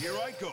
Here I go.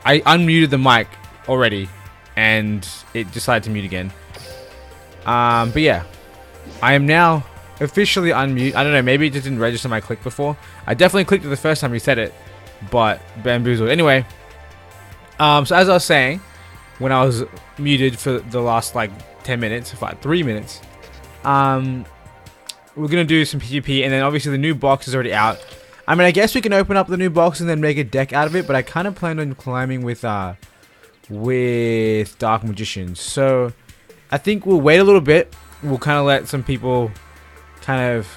I unmuted the mic already, and it decided to mute again. But yeah, I am now officially unmute. I don't know, maybe it just didn't register my click before. I definitely clicked it the first time you said it, but bamboozled. Anyway, so as I was saying, when I was muted for the last like 10 minutes, if like 3 minutes, we're gonna do some PvP, and then obviously the new box is already out. I mean, I guess we can open up the new box and then make a deck out of it, but I kind of planned on climbing with Dark Magicians. So I think we'll wait a little bit. We'll kind of let some people kind of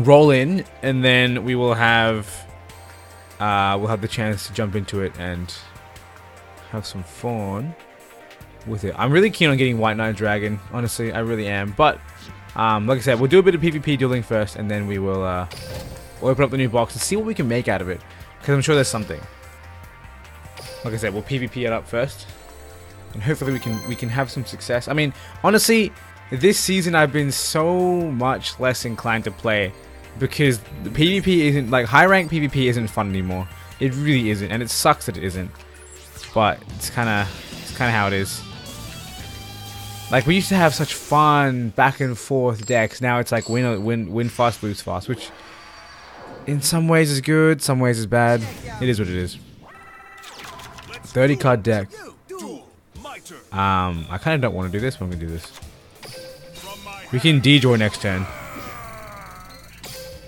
roll in, and then we will have the chance to jump into it and have some fun with it. I'm really keen on getting White Knight Dragon. Honestly, I really am. But like I said, we'll do a bit of PvP dueling first, and then we will we'll open up the new box and see what we can make out of it, because I'm sure there's something. Like I said, we'll PvP it up first, and hopefully we can have some success. I mean, honestly, this season I've been so much less inclined to play because the PvP isn't, like, high rank PvP isn't fun anymore. It really isn't, and it sucks that it isn't. But it's kind of how it is. Like, we used to have such fun back and forth decks. Now it's like win fast, lose fast, which in some ways is good, some ways is bad. It is what it is. 30 card deck. I kind of don't want to do this, but I'm gonna do this. We can D-draw next turn.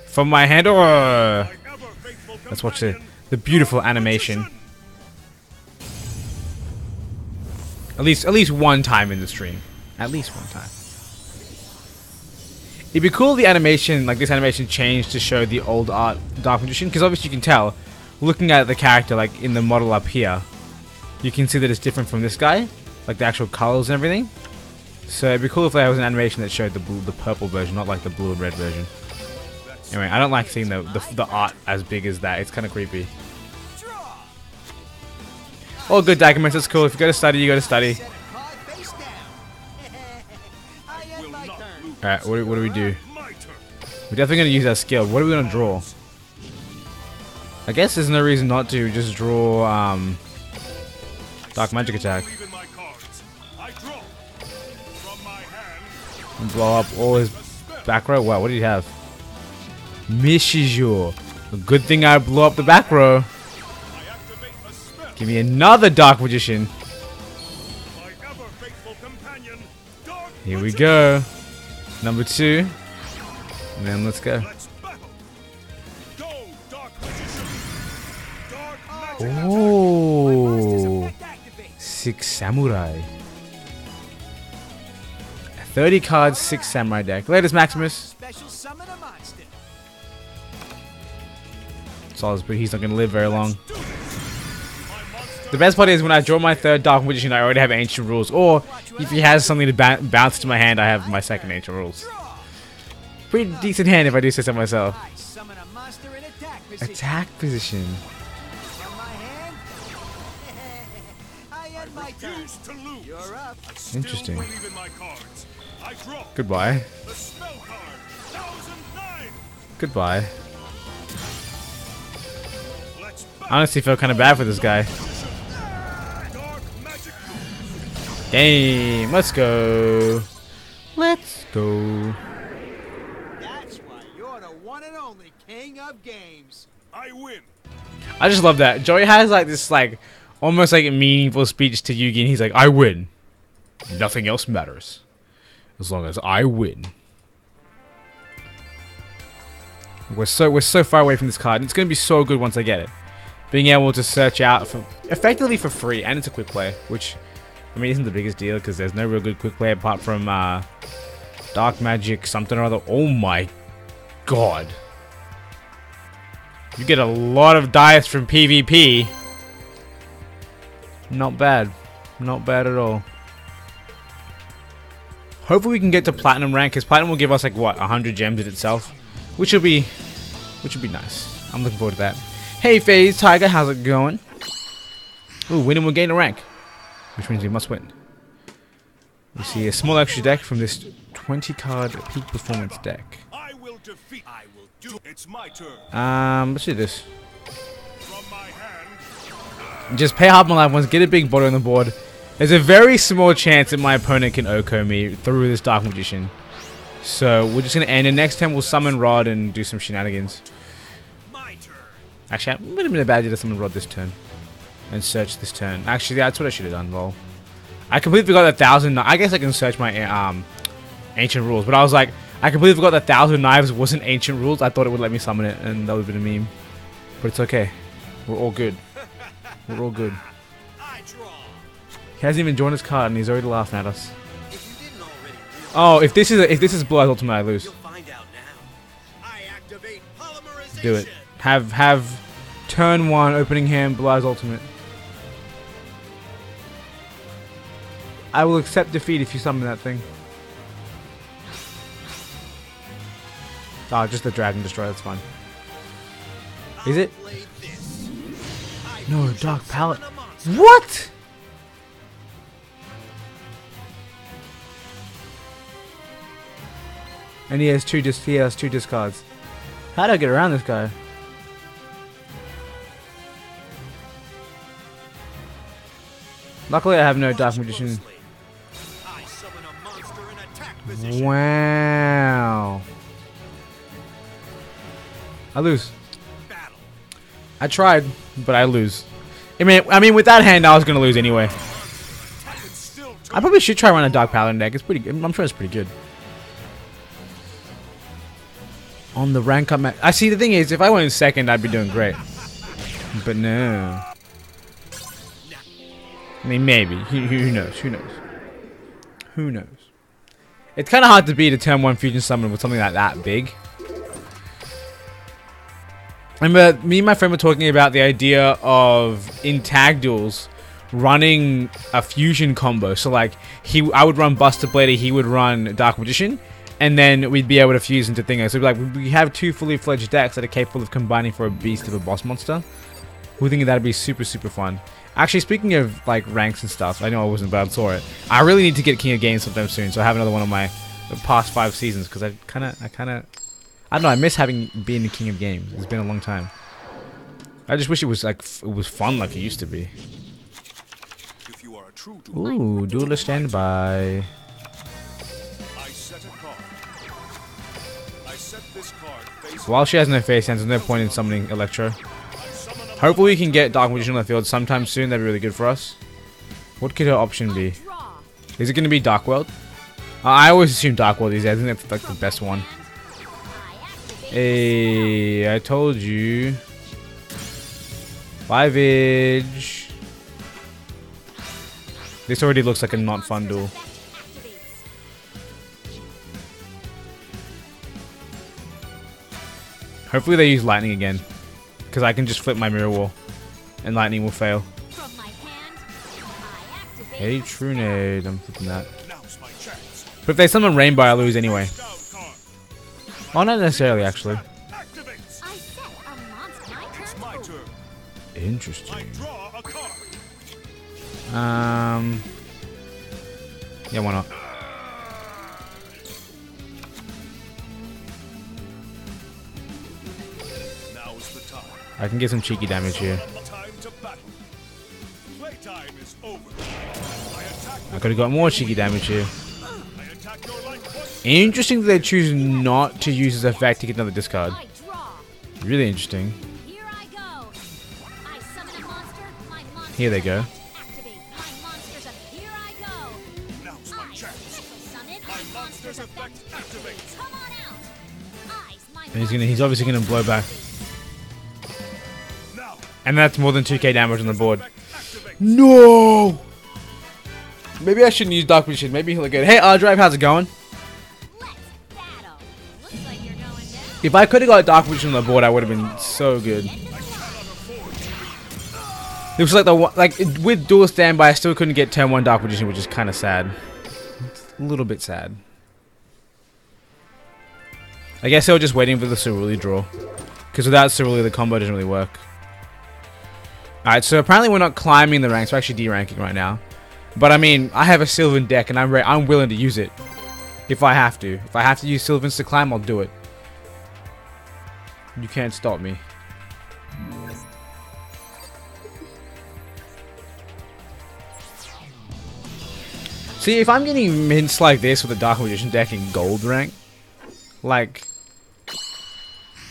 From my hand, or let's watch the beautiful animation. At least one time in the stream. At least one time. It'd be cool if the animation, like this animation, changed to show the old art Dark Magician, because obviously you can tell, looking at the character, like in the model up here, you can see that it's different from this guy, like the actual colors and everything. So it'd be cool if there was an animation that showed the purple version, not like the blue and red version. Anyway, I don't like seeing the art as big as that. It's kind of creepy. All good documents, that's cool. If you go to study, you go to study. Alright, what do we do? We're definitely going to use our skill. What are we going to draw? I guess there's no reason not to just draw Dark Magic Attack. And blow up all his back row. Wow, what did he have? Mishijo. A good thing I blew up the back row. Give me another Dark Magician. Here we go. Number 2. And then let's go. Oh, 6 Samurai. 30 cards, 6 Samurai deck. Latest Maximus. Solid, but he's not going to live very long. The best part is when I draw my third Dark Magician, I already have Ancient Rules. Or if he has something to bounce to my hand, I have my second Ancient Rules. Pretty decent hand if I do say so myself. Attack position. Interesting. Goodbye. Goodbye. I honestly feel kind of bad for this guy. Game. Let's go. Let's go. That's why you're the one and only king of games. I win. I just love that. Joey has like this like almost like a meaningful speech to Yugi, and he's like, I win. Nothing else matters. As long as I win. We're so far away from this card, and it's gonna be so good once I get it. Being able to search out for effectively for free, and it's a quick play, which I mean isn't the biggest deal because there's no real good quick play apart from Dark Magic something or other. Oh my god. You get a lot of dice from PvP. Not bad. Not bad at all. Hopefully we can get to Platinum rank, because Platinum will give us like what, 100 gems in itself. Which would be nice. I'm looking forward to that. Hey FaZe Tiger, how's it going? Ooh, winning will gain a rank. Which means we must win. We see a small extra deck from this 20 card peak performance deck. I will defeat. I will do. It's my turn. Let's do this. From my hand. Just pay half my life once, get a big body on the board. There's a very small chance that my opponent can Oko me through this Dark Magician. So we're just gonna end, and next time we'll summon Rod and do some shenanigans. My turn. Actually, I would have been a bad idea to summon Rod this turn. And search this turn. Actually, that's what I should have done, lol. I completely forgot that 1,000... I guess I can search my Ancient Rules, but I was like, I completely forgot that 1,000 Knives wasn't Ancient Rules. I thought it would let me summon it, and that would have been a meme. But it's okay. We're all good. We're all good. I draw. He hasn't even drawn his card, and he's already laughing at us. Oh, if this is Blue Eyes Ultimate, I lose. You'll find out now. I activate polymerization. Do it. Have turn 1 opening hand Blue Eyes Ultimate. I will accept defeat if you summon that thing. Oh, just the Dragon Destroyer, that's fine. Is it? No, Dark Palette. What? And he has two discards. How do I get around this guy? Luckily I have no Dark Magician. Wow. I lose. I tried, but I lose. I mean, with that hand, I was gonna lose anyway. I probably should try running a Dark Paladin deck. It's pretty good. I'm sure it's pretty good. On the rank up match. I see. The thing is, if I went in second, I'd be doing great. But no. I mean, maybe. Who knows? Who knows? Who knows? It's kind of hard to beat a turn 1 fusion summon with something like that big. Remember, me and my friend were talking about the idea of, in tag duels, running a fusion combo. So like, I would run Buster Blader, he would run Dark Magician, and then we'd be able to fuse into thingers. So like, we have 2 fully fledged decks that are capable of combining for a beast of a boss monster. We think that'd be super, super fun. Actually, speaking of like ranks and stuff, I know I wasn't, but I saw it. I really need to get King of Games sometime soon, so I have another one of my past 5 seasons because I don't know, I miss being the King of Games. It's been a long time. I just wish it was like it was fun like it used to be. If you are a true Ooh, duelist standby. I set a card. I set this card face While she has no face hands, there's no point in summoning Electro. Hopefully we can get Dark Magician on the field sometime soon. That'd be really good for us. What could her option be? Is it going to be Dark World? I always assume Dark World these days. I think that's like the best one. Hey, I told you. 5-inch. This already looks like a not fun duel. Hopefully they use lightning again. Because I can just flip my mirror wall. And lightning will fail. Hey, True Nade. I'm flipping that. But if they summon Rainbow, I lose anyway. Oh, not necessarily, actually. Interesting. Yeah, why not? I can get some cheeky damage here. I could have got more cheeky damage here. Interesting that they choose not to use this effect to get another discard. Really interesting. Here they go. And he's obviously gonna blow back. And that's more than 2k damage on the board. No! Maybe I shouldn't use Dark Magician. Maybe he'll look good. Hey, R-Drive, how's it going? If I could have got Dark Magician on the board, I would have been so good. It was like with dual standby, I still couldn't get turn 1 Dark Magician, which is kind of sad. It's a little bit sad. I guess they were just waiting for the Cerulli draw. Because without Cerulli, the combo doesn't really work. Alright, so apparently we're not climbing the ranks. We're actually D-ranking right now. But I mean, I have a Sylvan deck and I'm willing to use it. If I have to. If I have to use Sylvans to climb, I'll do it. You can't stop me. See, if I'm getting mints like this with a Dark Magician deck in gold rank, like,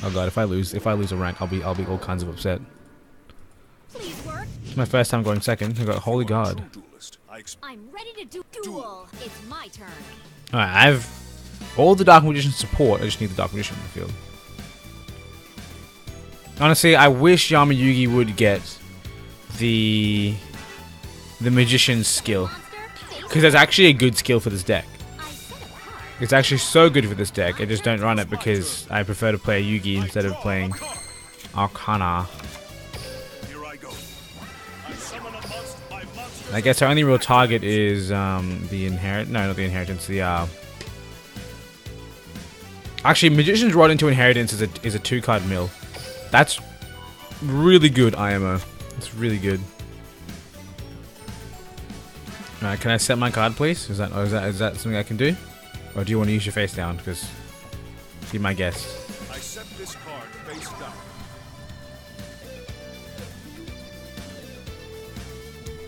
oh god, if I lose a rank, I'll be all kinds of upset. It's my first time going second. I got Holy God. I'm ready to do Duel. It's my turn. Alright, I have all the Dark Magician support. I just need the Dark Magician in the field. Honestly, I wish Yamayugi would get the Magician's skill. Because that's actually a good skill for this deck. It's actually so good for this deck. I just don't run it because I prefer to play Yugi instead of playing Arcana. I guess our only real target is the inherit. No, not the inheritance. The actually, Magician's Rod into Inheritance is a 2-card mill. That's really good IMO. It's really good. Alright, can I set my card, please? Is that something I can do, or do you want to use your face down? Because be my guest. I set this card face down.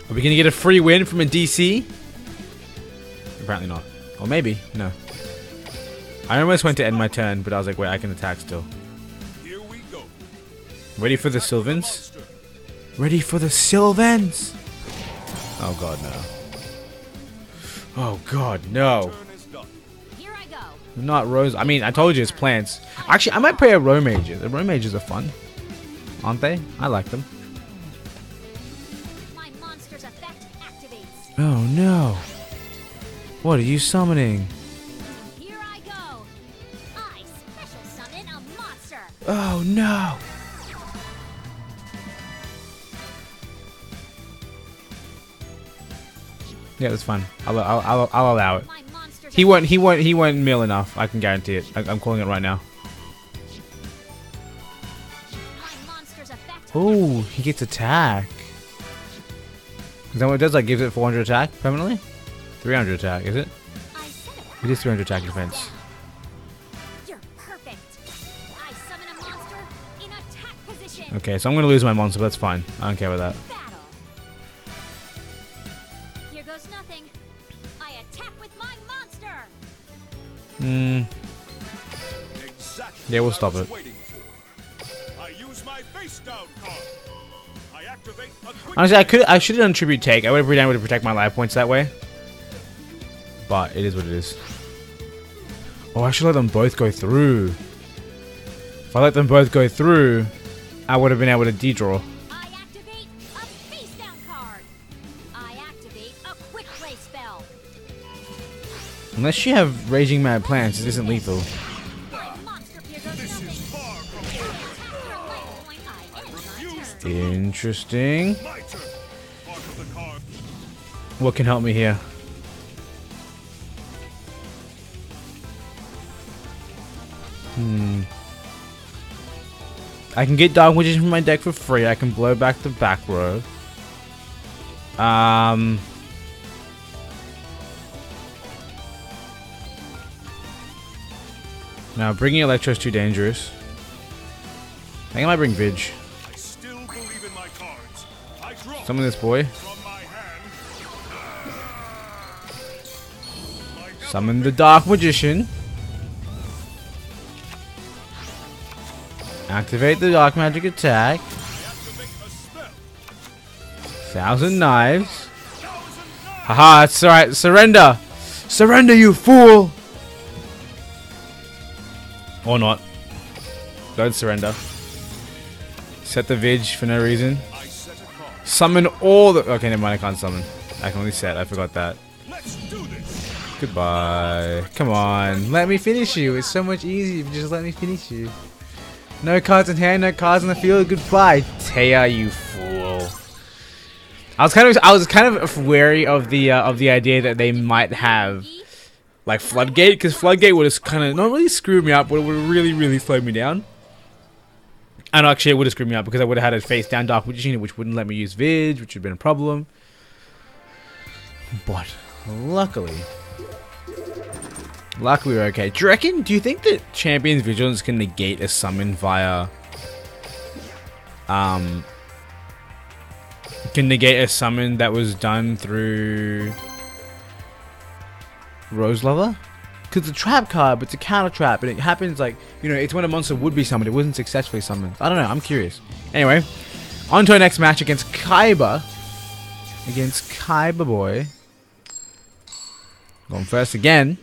Are we gonna get a free win from a DC? Apparently not. Or maybe no. I almost went to end my turn, but I was like, wait, I can attack still. Here we go. Ready for the Sylvans? Ready for the Sylvans? Oh god, no. Oh god, no. Here I go. Not Rose. I mean, I told you it's plants. Actually, I might play a Romages. The Romages are fun. Aren't they? I like them. My monster's effect activates. Oh no. What are you summoning? no. Yeah, that's fine. I'll allow it. My monsters He won't mill enough. I can guarantee it. I'm calling it right now. My monsters affect Oh, he gets attack. Is that what it does? Like gives it 400 attack permanently? 300 attack, is it? I said it. It is 300 attack defense. You're perfect. I summon a monster in attack position. Okay, so I'm gonna lose my monster, but that's fine. I don't care about that. Battle. Here goes nothing. I attack with my monster. Hmm. Exactly Yeah, we'll what I stop was it. waiting for. I use my face down card. I activate a quick Honestly, I should have done tribute take. I would have been able to protect my life points that way. But it is what it is. Oh, I should let them both go through. If I let them both go through, I would have been able to de-draw. I activate a face down card. I activate a quick play spell. Unless you have Raging Mad Plants, this isn't lethal. My monster here goes This is nothing. far from I over. attack your life point. I end my refuse turn. Interesting. My turn. Part of the card. What can help me here? I can get Dark Magician from my deck for free. I can blow back the back row. Now, bringing Electro is too dangerous. I think I might bring Vig. I still believe in my cards. I draw Summon this boy. from my hand. My Summon the Dark Magician. Activate the Dark Magic attack. activate a spell. 1,000 knives. 1,000 knives. Haha, it's alright. Surrender! Surrender, you fool! Or not. Don't surrender. Set the Vig for no reason. I set a card. Summon all the... Okay, never mind, I can't summon. I can only set, I forgot that. Let's do this. Goodbye. Come on, let me finish you. It's so much easier if you just let me finish you. No cards in hand, no cards on the field. Goodbye, Taya, you fool. I was kind of wary of the idea that they might have like Floodgate, because Floodgate would have kind of not really screwed me up, but it would have really slowed me down. And actually, it would have screwed me up because I would have had a face down Dark Magician, which wouldn't let me use Vig, which would have been a problem. But luckily we're okay. Do you think that Champion's Vigilance can negate a summon via can negate a summon that was done through Rose Lover? Because it's a trap card, but it's a counter trap, and it happens like, you know, it's when a monster would be summoned. It wasn't successfully summoned. I don't know, I'm curious. Anyway, on to our next match against Kaiba. Against Kaiba boy. Going first again.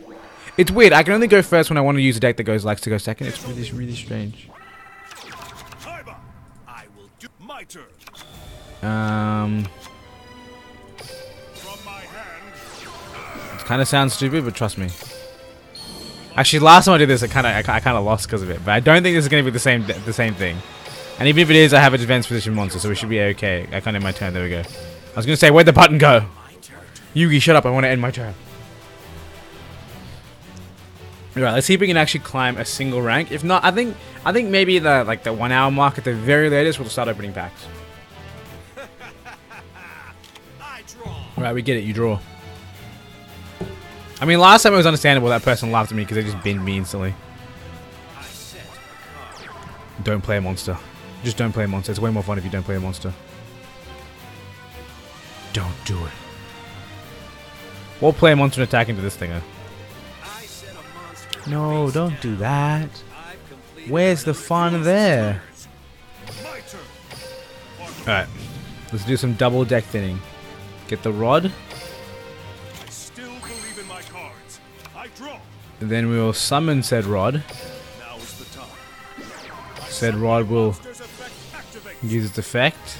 It's weird, I can only go first when I want to use a deck that likes to go second. It's really strange. Kaiba, I will do my turn. It From my hand. kind of sounds stupid, but trust me. Actually, last time I did this, I kind of lost because of it. But I don't think this is going to be the same thing. And even if it is, I have a defense position monster, so we should be okay. I can't end my turn. There we go. I was going to say, where'd the button go? Yugi, shut up! I want to end my turn. Alright, let's see if we can actually climb a single rank. If not, I think maybe the 1 hour mark at the very latest, we'll start opening packs. I draw. Alright, we get it. You draw. I mean, last time it was understandable. That person laughed at me because they just binned me instantly. I set a card. Don't play a monster. Just don't play a monster. It's way more fun if you don't play a monster. Don't do it. We'll play a monster and attack into this thing. I set a monster No, face don't down. do that. I've completed Where's the another fun there? My turn. Alright. Let's do some double deck thinning. Get the rod. I still believe in my cards. I draw. And then we will summon said rod. Now is the time. Said rod will Monster's effect activate. use its effect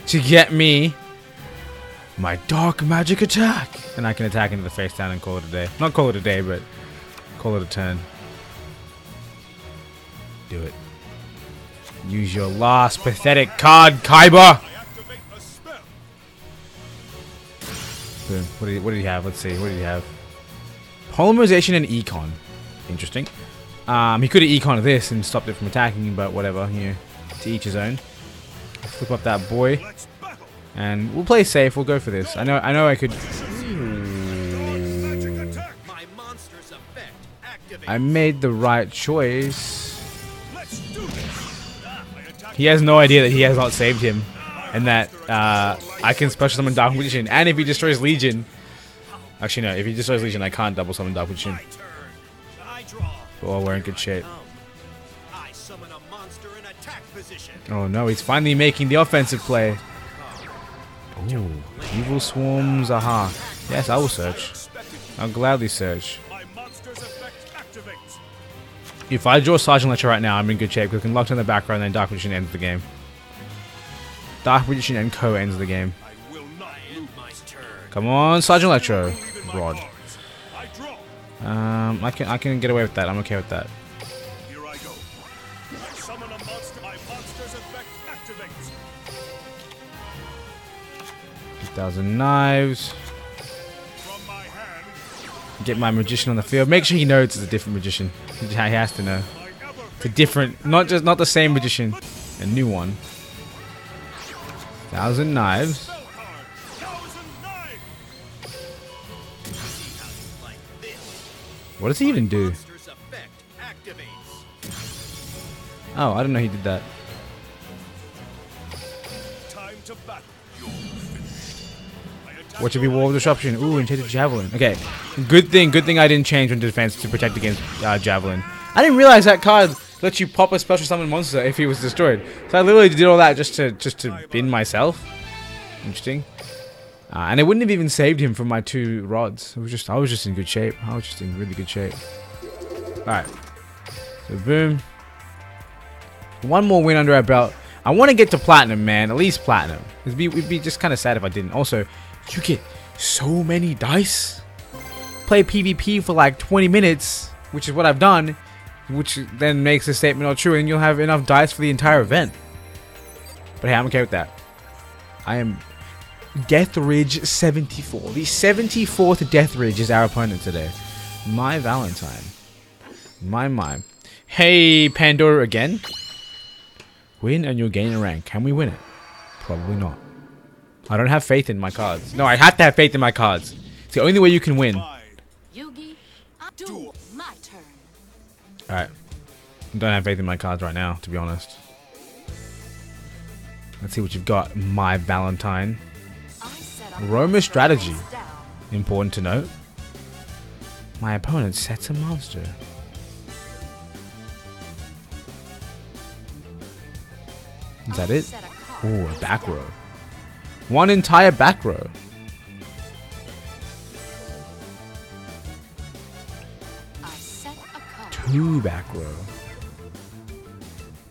to get me my dark magic attack. And I can attack into the face down and call it a day. Not call it a day, but call it a turn. Do it. Use your last pathetic card, Kaiba. I activate a spell. Boom. What did he have? Let's see. What did he have? Polymerization and Econ. Interesting. He could have Econ this and stopped it from attacking, but whatever. You know, to each his own. Flip up that boy, Let's battle. and we'll play safe. We'll go for this. I know I could. Magic attack. My monster's effect activates. I made the right choice. Let's do this. I attack. He has no idea that he has not saved him, and that I can special summon Dark Magician. And if he destroys Legion, actually no, if he destroys Legion, I can't double summon Dark Magician. My turn. I draw. Oh, we're in good shape. I summon a monster in attack position. Oh no, he's finally making the offensive play. Ooh, evil swarms, aha. Yes, I will search. I'll gladly search. My monster's effect activates. If I draw Sergeant Lecture right now, I'm in good shape because I can lock in the background and then Dark Magician ends the game. Dark Magician and Co ends the game. I will not End my turn. Come on, Sergeant Electro. leave in my Rod. cards. I draw. I can get away with that. I'm okay with that. Here I go. I summon a monster. My monster's effect activates. 2,000 knives. From my hand, Get my magician on the field. Make sure he knows it's a different magician. He has to know. my ever It's a different, not the same magician. A new one. 1,000 knives. spell card. 1,000 knives. See how you like this. What does he even do? Monster's effect activates. Oh, I didn't know he did that. Time to battle. You're finished. I attack What should be your War of Disruption? Ooh, enchanted javelin. Okay, good thing I didn't change from defense to protect against javelin. I didn't realize that card lets you pop a special summon monster if he was destroyed. So I literally did all that just to bin myself. Interesting. And it wouldn't have even saved him from my 2 rods. I was just in good shape. I was just in really good shape. All right. So boom. One more win under our belt. I want to get to platinum, man. At least platinum. It'd be just kind of sad if I didn't. Also, you get so many dice. Play PvP for like 20 minutes, which is what I've done, which then makes the statement all true, and you'll have enough dice for the entire event. But hey, I'm okay with that. I am Death Ridge 74. The 74th Death Ridge is our opponent today. My Valentine. My. Hey, Pandora again. Win and you'll gain a rank. Can we win it? Probably not. I don't have faith in my cards. No, I have to have faith in my cards. It's the only way you can win. Yugi, Duel, my turn. Alright. I don't have faith in my cards right now, to be honest. Let's see what you've got, my Valentine. I set up Roma strategy. face down. Important to note. My opponent sets a monster. Is that I it? set a card Ooh, a face back down. row. One entire back row. I set a card. 2 back row.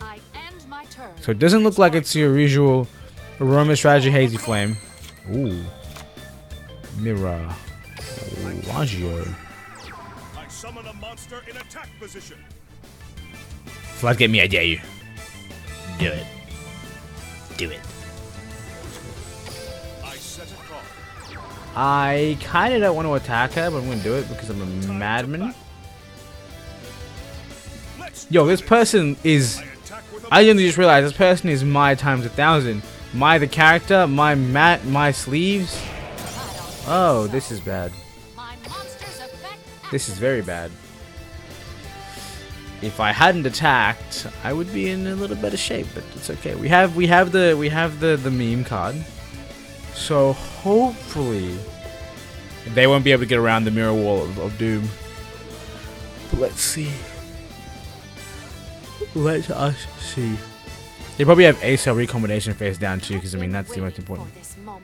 I end my turn. So it doesn't look like it's your usual Aroma Strategy Hazy Flame. Ooh. Mirror. Wagio. I summon a monster in attack position. Flood, get me, I dare you. Do it. Do it. I set a card. I kind of don't want to attack her, but I'm going to do it because I'm a madman. Let's Yo, do this person is... I attack with a I only just realized this person is my times 1,000. My the character, my mat, my sleeves. Oh, this is bad. My monster's effect This is very bad. If I hadn't attacked, I would be in a little better shape, but it's okay. We have the meme card. So hopefully they won't be able to get around the mirror wall of doom. But let's see. Let us see. They probably have ACL recombination face down too, because I mean that's the most important.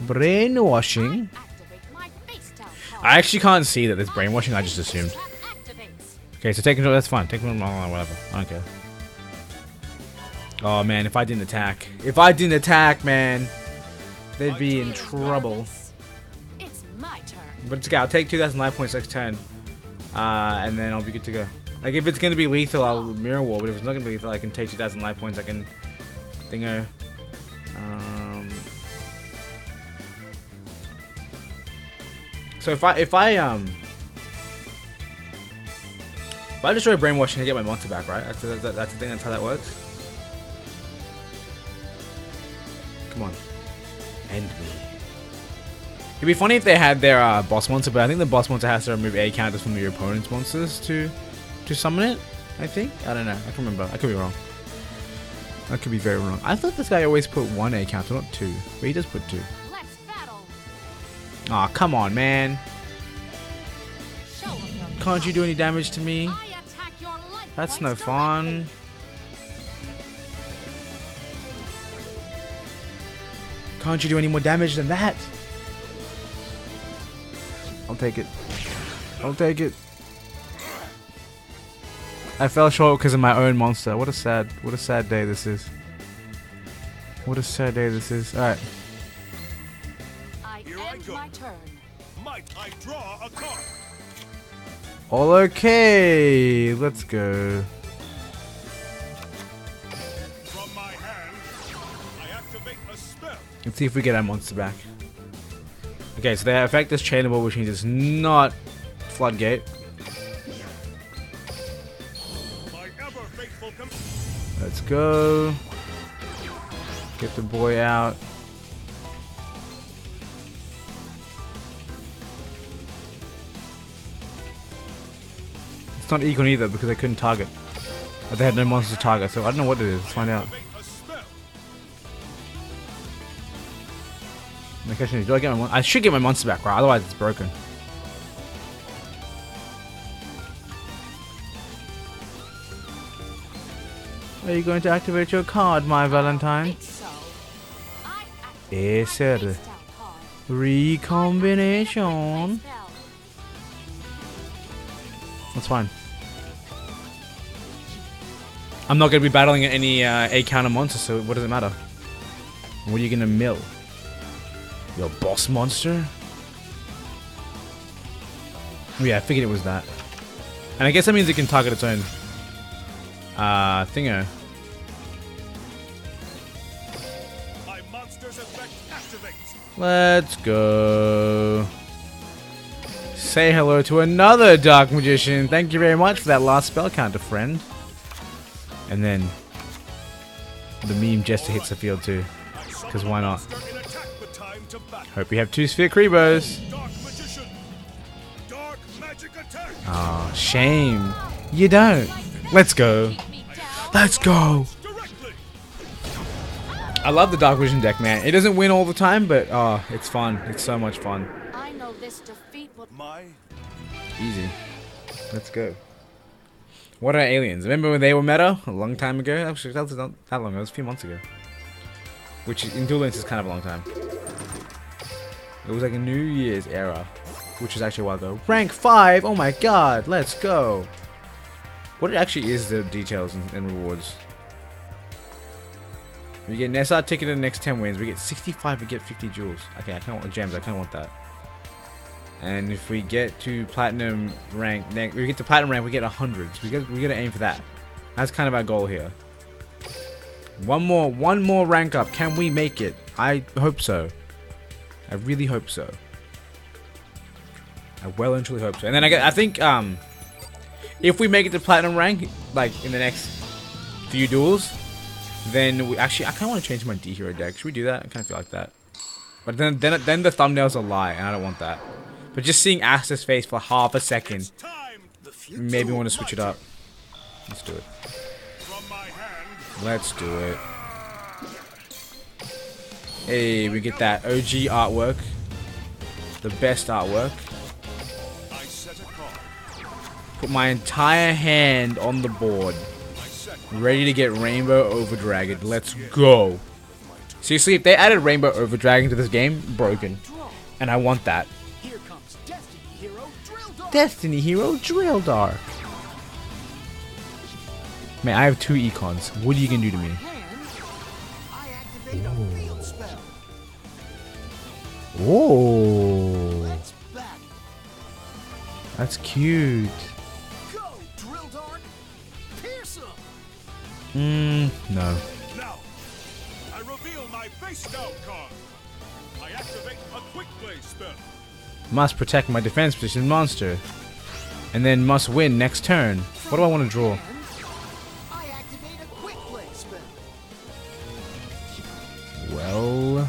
Brainwashing. activate my face down card. I actually can't see that there's brainwashing. I just assumed. Trap activates. Okay, so take control. That's fine. Take control. Whatever. I don't care. Oh man, if I didn't attack, man, they'd be in trouble. It's my turn. But it's okay. I'll take 2,000 life points next turn, and then I'll be good to go. Like if it's gonna be lethal, I'll mirror wall. But if it's not gonna be lethal, I can take 2,000 life points. I can thingo. So if I destroy brainwashing, I get my monster back, right? That's the thing. That's how that works. Come on, end me. It'd be funny if they had their boss monster, but I think the boss monster has to remove A counters from your opponent's monsters to summon it. I think. I don't know. I can remember. I could be wrong. I could be very wrong. I thought this guy always put 1 A counter, not 2. But he does put 2. Let's battle. Aw, come on, man. Show 'em your Can't you do any damage to me? I attack your life That's points no directly. fun. Can't you do any more damage than that? I'll take it. I'll take it. I fell short because of my own monster. What a sad day this is. What a sad day this is. Alright. I Here I end go. my turn. Might I draw a card? All okay. Let's go. From my hand, I activate a spell. Let's see if we get our monster back. Okay, so their effect is chainable, which means it's not floodgate. My ever faithful Let's go. Get the boy out. It's not Econ either because I couldn't target. But they had no monsters to target, so I don't know what it is. Let's find out. activate a spell. My question is, do I get my I should get my monster back, right? Otherwise it's broken. Are you going to activate your card, my Valentine? Think so. I activate Yes, my sir. face down card. Recombination. Spell. That's fine. I'm not going to be battling any A counter monsters, so what does it matter? What are you going to mill? Your boss monster? Oh, yeah, I figured it was that. And I guess that means it can target its own thingo. My monster's effect activates. Let's go. Say hello to another Dark Magician. Thank you very much for that last spell counter, friend. And then the meme Jester hits the field too. Because why not? Monster in attack with time to battle. Hope we have 2 Sphere Creebos. Dark magician. Dark magic attack. Aw, shame. You don't. Let's go. Keep me down. Let's go. Directly. I love the Dark Vision deck, man. It doesn't win all the time, but it's fun. It's so much fun. I know this defeat will. My Easy. Let's go. What are aliens? Remember when they were meta? A long time ago? Actually, that was not that long ago. It was a few months ago. Which in Duel Links is kind of a long time. It was like a New Year's era. Which was actually a while ago. Rank 5! Oh my god! Let's go! What it actually is the details and rewards. We get an SR ticket in the next 10 wins. We get 65, we get 50 jewels. Okay, I kind of want gems. I kind of want that. And if we get to platinum rank, we get to platinum rank, we get 100. So we gotta aim for that. That's kind of our goal here. One more rank up. Can we make it? I hope so. I really hope so. I well and truly hope so. And then I think if we make it to platinum rank, like in the next few duels, then we actually I kind of want to change my D hero deck. Should we do that? I kind of feel like that. But then the thumbnail's a lie, and I don't want that. But just seeing Asta's face for half a second, time. The future maybe want to switch it up. Let's do it. from my hand. Let's do it. Hey, we get that OG artwork. The best artwork. I set a card. Put my entire hand on the board. I set Ready to get Rainbow Over Dragon. Let's go. Seriously, if they added Rainbow Over Dragon to this game, broken. And I want that. Here comes Destiny Hero Drill Dog. Destiny Hero Drill Dark. Man, I have 2 econs. What are you gonna do to me? Hand, I activate a field spell. Oh, Let's battle. that's cute. Go, Drill Dog. Pierce 'em. No. now. face down card. I activate a quick play spell. Must protect my defense position monster. And then must win next turn. What do I want to draw? And I activate a quick play spell. Well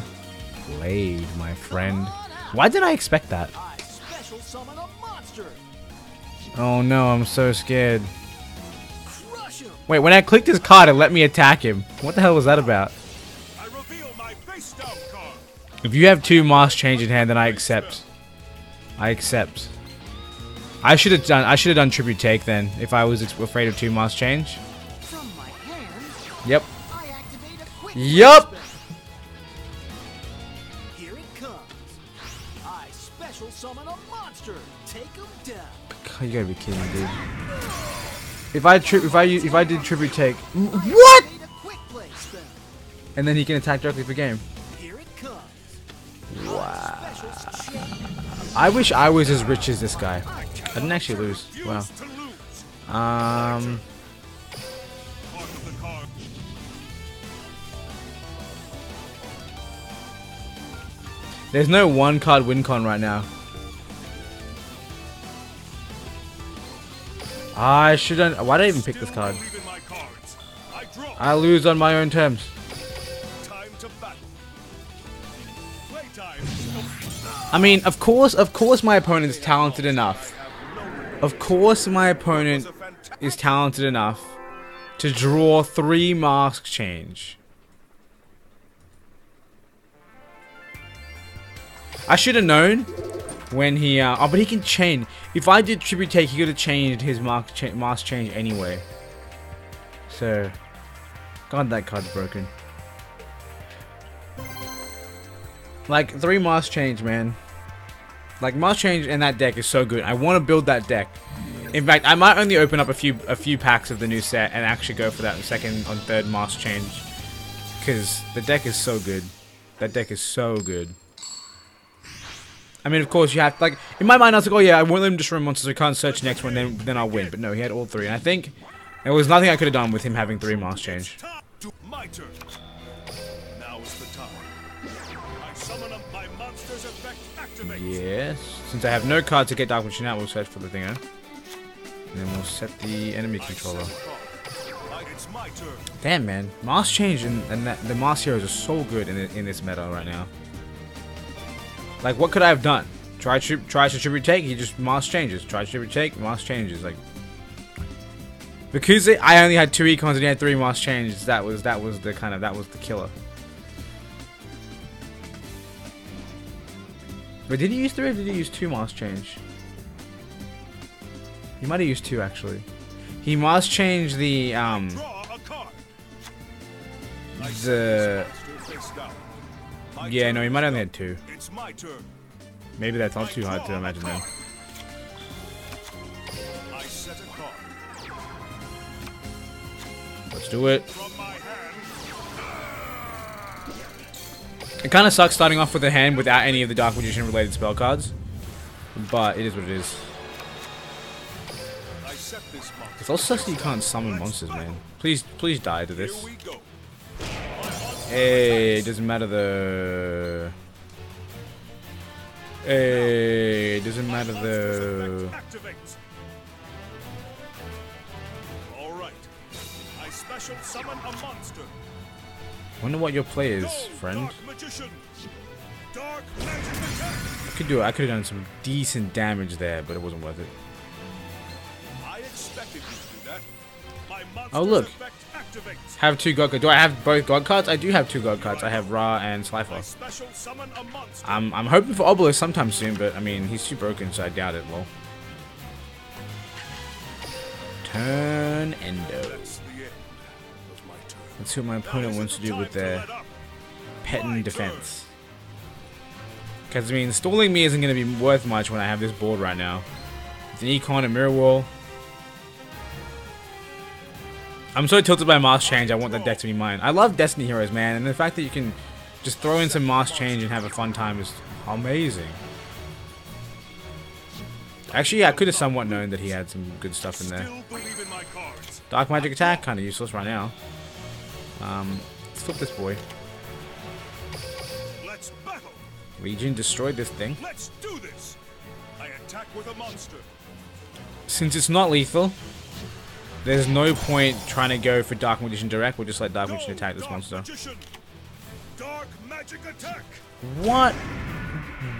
played, my friend. Why did I expect that? I special summon a monster. Oh no, I'm so scared. Crush him. Wait, when I clicked his card, it let me attack him. What the hell was that about? I reveal my face down card. If you have 2 Mask Change in hand, then I accept. I accept. I should have done Tribute Take then, if I was afraid of 2 Mask Change. From my hand, Yep. I activate a quick Yup. play spell. Here it comes. I special summon a monster. Take him down. You gotta be kidding me, dude. If I did Tribute Take, what? Activate a quick play spell. And then he can attack directly for game. Here it comes. Wow. Special change. I wish I was as rich as this guy. I didn't actually lose. Wow. Refuse to lose. Um. Part of the card. There's no 1-card win con right now. I shouldn't. Why did I even pick this Still card? believe in my cards. I draw. I lose on my own terms. Time to battle. Playtime. I mean, of course, my opponent's talented enough. Of course, my opponent is talented enough to draw 3 Mask Change. I should have known when he. Oh, but he can chain. If I did Tribute Take, he could have changed his Mask Change anyway. So, God, that card's broken. Like 3 Mask Change, man. Like Mask Change in that deck is so good. I want to build that deck. In fact, I might only open up a few packs of the new set and actually go for that second and third Mask Change, because the deck is so good. That deck is so good. I mean, of course, you have like in my mind, I was like, oh yeah, I won't let him destroy monsters. I can't search the next one, then I'll win. But no, he had all 3, and I think there was nothing I could have done with him having 3 Mask Change. My turn. Now is the time. I summon up my monster's effect. Activate. Yes. Since I have no card to get Dark Machine out, we'll search for the thing out. And then we'll set the enemy controller. It's my turn. Damn, man. Mask Change and the Mask Heroes are so good in this meta right now. Like, what could I have done? Try to Tribute Take, he just Mask Changes. Try to Tribute Take, Mask Changes. Like, because I only had 2 econs and he had 3 Mask Changes, that was the killer. But did he use 3 or did he use 2 Mask Change? He might have used 2 actually. He Mask Changed the Draw a card. yeah, no, he might have only had 2. It's my turn. Maybe that's not too hard to imagine then. I set a card. Let's do it. From my hand. It kind of sucks starting off with a hand without any of the Dark Magician related spell cards, but it is what it is. I set this monster. It's also sucks that you can't summon monsters, man. Please die to Here this. we go. Hey, it doesn't matter though. Hey, it doesn't matter though. Activate. All right. I special summon a monster. Wonder what your play is, friend. Dark magician. Dark magic attack. I could have done some decent damage there, but it wasn't worth it. I expected you to do that. My monster's Oh, look. effect activates. Have 2 God cards. Do I have both God cards? I do have 2 God cards. I have Ra and I Slifer. special summon a monster. I'm hoping for Obelisk sometime soon, but I mean he's too broken, so I doubt it. Well, turn Endo. That's the end of my turn. Let's see what my opponent wants to do with their pet and defense. Because I mean, stalling me isn't going to be worth much when I have this board right now. It's an Econ, a Mirror Wall. I'm so tilted by Mask Change, I want that deck to be mine. I love Destiny Heroes, man, and the fact that you can just throw in some Mask Change and have a fun time is amazing. Actually, yeah, I could have somewhat known that he had some good stuff in there. Still believe in my cards. Dark Magic Attack, kind of useless right now. Let's flip this boy. Legion, destroy this thing. Let's do this. I attack with a monster. Since it's not lethal, there's no point trying to go for Dark Magician direct. We'll just let Dark Magician attack this monster. Magician. Dark magic attack. What?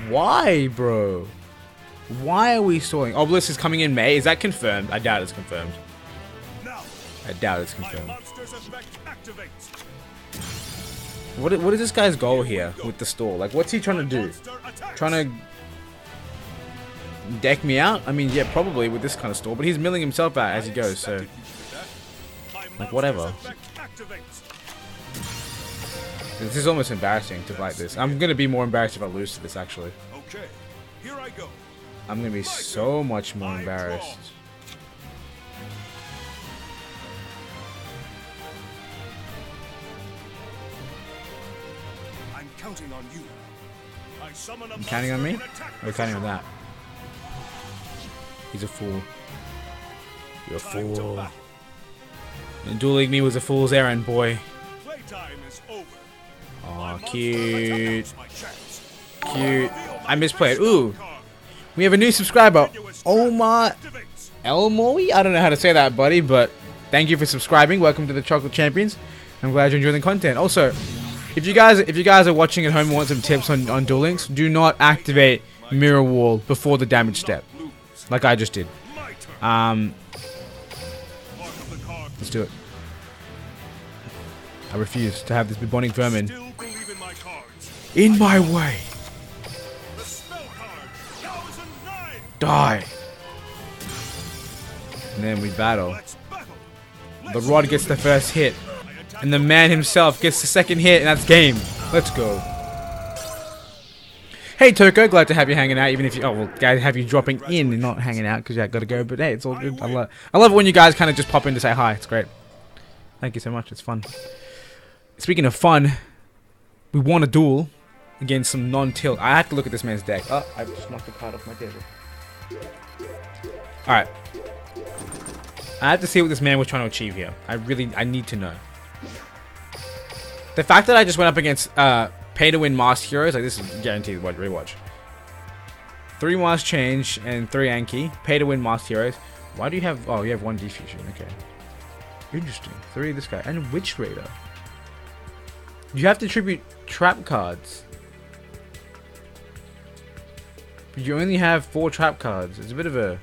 Why, bro? Why are we stalling? Obelisk is coming in May. Is that confirmed? I doubt it's confirmed. Now, I doubt it's my confirmed. monster's effect activates. What is this guy's goal here with the stall? Like, what's he trying to do? Monster attacks. Trying to deck me out? I mean, yeah, probably with this kind of stall, but he's milling himself out as he goes, so like whatever. This is almost embarrassing to fight this. I'm gonna be more embarrassed if I lose to this, actually. Okay, here I go. I'm gonna be so much more embarrassed. I'm counting on you. I summon a You counting on me? monster and attack Or counting on that? He's a fool. You're a Time to fool. battle. And dueling me was a fool's errand, boy. Playtime is over. Aw, Monster cute. attacks my chance. Cute. I misplayed. Reveal Ooh, my card. we have a new subscriber. Continuous Omar activates. Elmoy? I don't know how to say that, buddy, but thank you for subscribing. Welcome to the Chocolate Champions. I'm glad you're enjoying the content. Also, if you guys are watching at home and want some tips on Duel Links, do not activate Mirror Wall before the damage step, like I just did. My turn. Um, Mark of the card. let's do it. I refuse to have this bubonic vermin Still believe in my cards. in my way. The spell card. 1009. Die. And then we battle. Let's battle. The Let's rod do gets the this. first hit, I attack and the with man himself gets the second hit, and that's game. Let's go. Hey Toko, glad to have you hanging out. Even if you, oh well, glad to have you dropping in and not hanging out because I gotta go. But hey, it's all good. I love it when you guys kind of just pop in to say hi. It's great. Thank you so much. It's fun. Speaking of fun, we won a duel against some non-tilt. I have to look at this man's deck. Oh, I just knocked the card off my table. All right. I have to see what this man was trying to achieve here. I need to know. The fact that I just went up against pay-to-win masked heroes, like this is guaranteed rewatch. 3 mask change and 3 Anki. Pay-to-win masked heroes. Why do you have... Oh, you have 1 defusion. Okay. Interesting. 3 this guy. And Witch Raider. You have to tribute trap cards. But you only have 4 trap cards. It's a bit of a...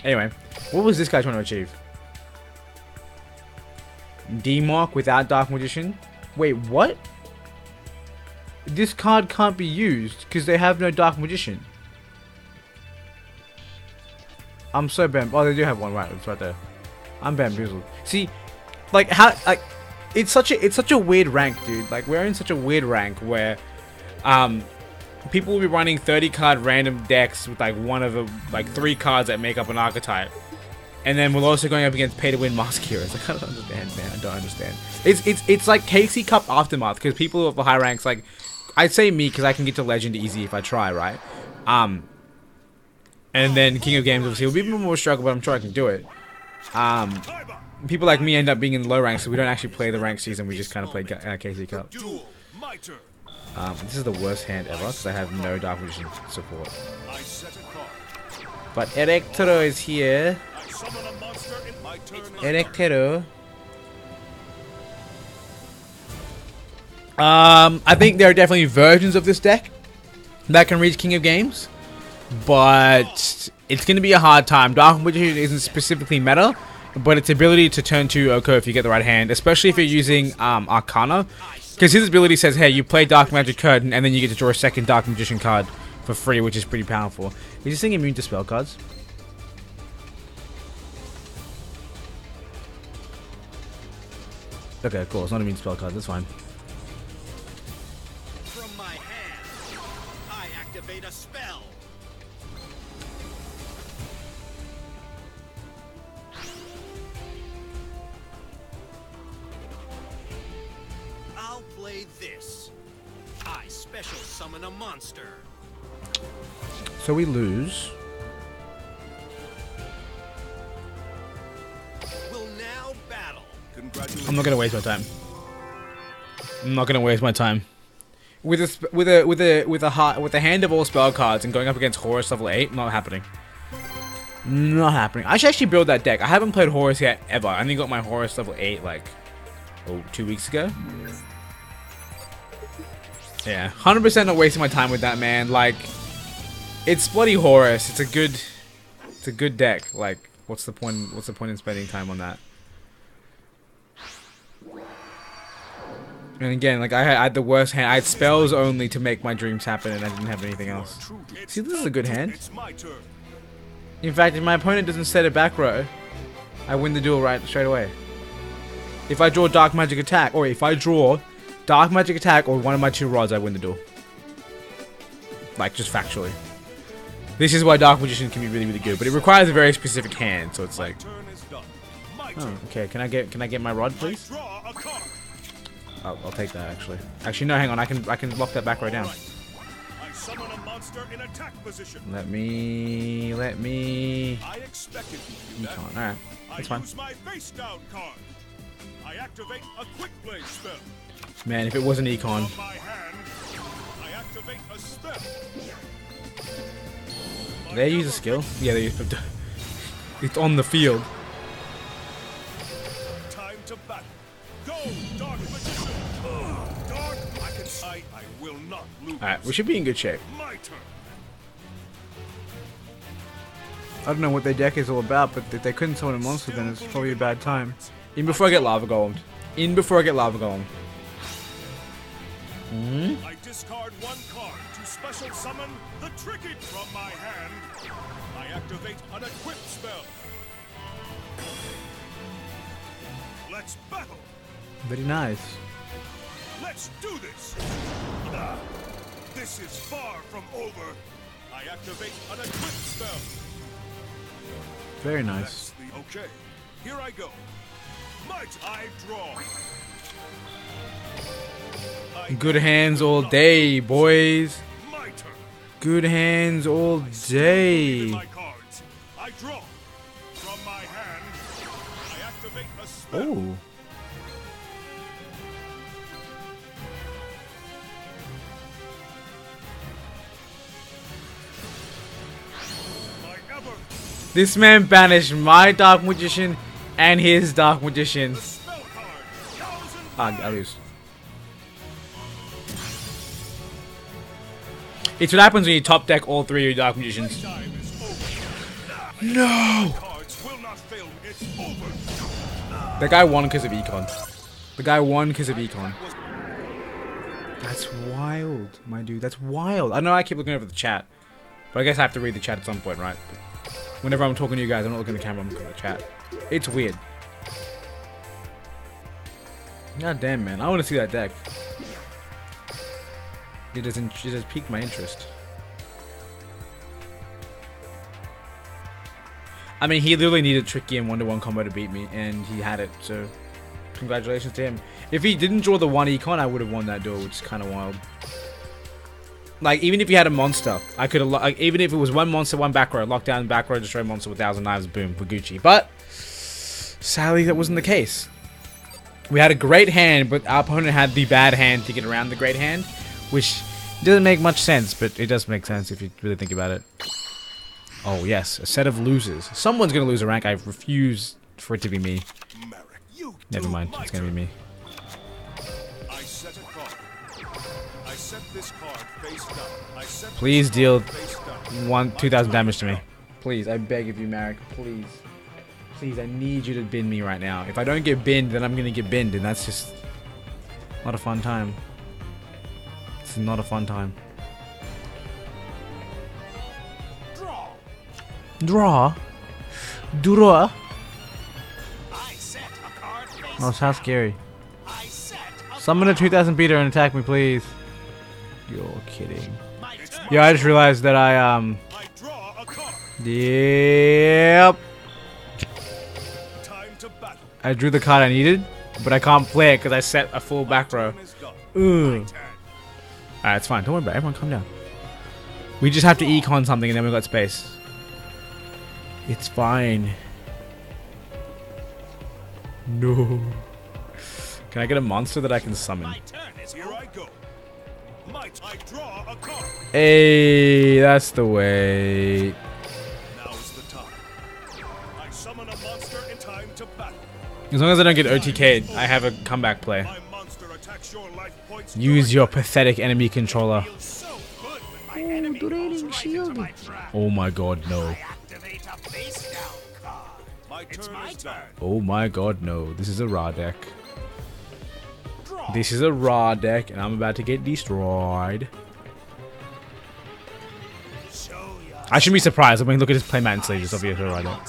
Anyway, what was this guy trying to achieve? D-Mark without Dark Magician? Wait, what? This card can't be used because they have no Dark Magician. I'm so oh, they do have one, right? It's right there. I'm bamboozled. See, like how, like, it's such a weird rank, dude. Like we're in such a weird rank where, people will be running 30 card random decks with like one of the like 3 cards that make up an archetype. And then we're also going up against pay-to-win mask heroes. Like, I don't understand, man. I don't understand. It's like KC Cup Aftermath, because people of the high ranks, like, I'd say me, because I can get to Legend easy if I try, right? And then King of Games, obviously, will be a bit more struggle, but I'm sure I can do it. People like me end up being in low ranks, so we don't actually play the rank season. We just kind of play KC Cup. Duel. My turn. This is the worst hand ever, because I have no Dark Magician support. I set a card. But Electro is here. I summon a monster in my turn. Electro. I think there are definitely versions of this deck that can reach King of Games, but it's going to be a hard time. Dark Magician isn't specifically meta, but its ability to turn to Oko if you get the right hand, especially if you're using Arcana, because his ability says, hey, you play Dark Magic Curtain, and then you get to draw a second Dark Magician card for free, which is pretty powerful. Is this thing immune to spell cards? Okay, cool. It's not immune to spell cards. That's fine. From my hand, I activate a spell. I'll play this. I special summon a monster. So we lose. Will now battle. Congratulations. I'm not gonna waste my time. I'm not gonna waste my time. With a hand of all spell cards and going up against Horus level 8, not happening. Not happening. I should actually build that deck. I haven't played Horus yet ever. I only got my Horus level 8 like 2 weeks ago. Yeah, 100% not wasting my time with that, man. Like, it's bloody Horus. It's a good deck. Like, what's the point? What's the point in spending time on that? And again, like I had the worst hand. I had spells only to make my dreams happen, and I didn't have anything else. See, this is a good hand. In fact, if my opponent doesn't set a back row, I win the duel right straight away. If I draw Dark Magic Attack, or if I draw Dark Magic Attack or one of my 2 rods, I win the duel. Like, just factually. This is why Dark Magician can be really, really good, but it requires a very specific hand, so it's like... Oh, okay. Can I get my rod, please? I'll take that, actually. Actually, no, hang on. I can lock that back right down. Let me... I expected you to do Econ. Alright, that's fine. my face down card. I activate a quick play spell. Man, if it wasn't Econ. From my hand, I activate a spell. Did they use a skill? Yeah, they used it's on the field. Time to battle. Go, Dark Magician. Dark, I will not lose. Alright, we should be in good shape. My turn. I don't know what their deck is all about, but if they couldn't summon a monster, then it's probably a bad time. In before I get Lava Golemed. In before I get Lava Golemed. I discard 1 card to special summon the Tricky from my hand. I activate an equip spell. Let's battle. Very nice. Let's do this. This is far from over. I activate an equip spell. Very nice. Okay, here I go. Might I draw? Good hands all day, boys. My turn. Good hands all day. My cards. I draw. From my hand, I activate a spell. Oh. My ever This man banished my Dark Magician and his Dark Magician. spell card. 1000 I lose. It's what happens when you top deck all 3 of your Dark Magicians. time is over. No! Cards will not fail me. It's over. The guy won because of Econ. The guy won because of Econ. That's wild, my dude. That's wild. I know I keep looking over the chat, but I guess I have to read the chat at some point, right? Whenever I'm talking to you guys, I'm not looking at the camera, I'm looking at the chat. It's weird. God damn, man. I want to see that deck. It has piqued my interest. I mean, he literally needed Tricky and 1-to-1 combo to beat me, and he had it, so congratulations to him. If he didn't draw the 1 Econ, I would have won that duel, which is kind of wild. Like, even if he had a monster, I could have, like, even if it was 1 monster, 1 back row, lockdown, back row, destroy monster with 1,000 knives, boom, for Gucci. But, sadly, that wasn't the case. We had a great hand, but our opponent had the bad hand to get around the great hand, which doesn't make much sense, but it does make sense if you really think about it. Oh, yes, a set of losers. Someone's going to lose a rank. I refuse for it to be me. Merrick, you Never do mind, my it's going to be me. I set a card. I set this card face down. I set Please this deal card face down. 2,000 damage to me. Please, I beg of you, Marek. Please. Please, I need you to bin me right now. If I don't get binned, then I'm going to get binned, and that's just not a fun time. It's not a fun time. Draw. Draw? Draw? I set a card face Oh, how scary. I set a Summon a 2,000 beater and attack me, please. You're kidding. my turn. Yeah, I just realized that I I draw a card. Yep. Time to battle. I drew the card I needed, but I can't play it because I set a full back row. Turn is done. Ugh. Turn. Alright, it's fine. Don't worry about it. Everyone calm down. We just have to econ something and then we've got space. It's fine. No. Can I get a monster that I can summon? My turn Might I draw a card? Hey, that's the way. Now is the time. I summon a monster in time to battle. As long as I don't get OTK'd, I have a comeback play. My monster attacks your life points. Use your pathetic enemy controller. Feels so good when my enemy falls right into my trap. Oh my god, no. Activate a face down card. My turn is bad. Oh my god, no. This is a raw deck. This is a raw deck, and I'm about to get destroyed. I shouldn't be surprised. I mean, look at his playmat and sleeves. It's obviously a raw deck.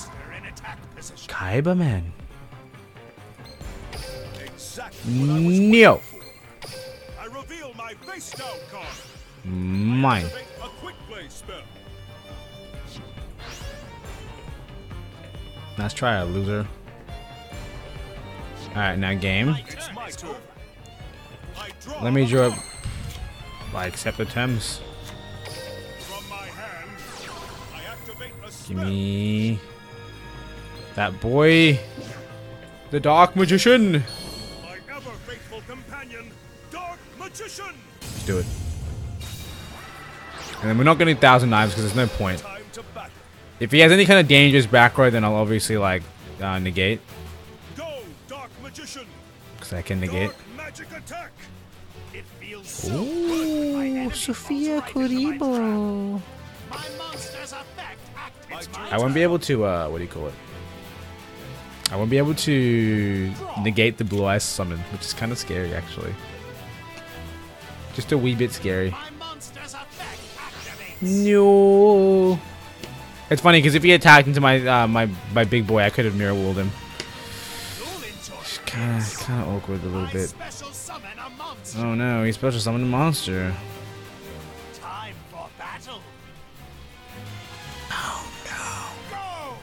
Kaiba, man. No. I reveal my face down card. Mine. Activate a quick play spell. Let's try a loser. Alright, now game. It's my turn. I draw Let me a draw. card. I accept the terms. From my hand, I activate a Give spell. me that boy, the Dark Magician. My ever faithful companion, Dark Magician. Let's do it. And then we're not getting 1,000 knives because there's no point. Time to battle. If he has any kind of dangerous back row, then I'll obviously like negate Go, Dark Magician. because I can negate. Dark magic attack. It feels so good when my enemy Sophia falls right into my trap. Kuribo. My monster's effect activates my I won't be able to what do you call it? I won't be able to negate the blue eyes summon, which is kind of scary actually. Just a wee bit scary. My monster's effect activates. No. It's funny because if he attacked into my my big boy, I could have mirror walled him. You'll enjoy Kind of awkward a little my bit. special summon a monster. Oh no, he's special summoned a monster. Time for battle. Oh no. Go.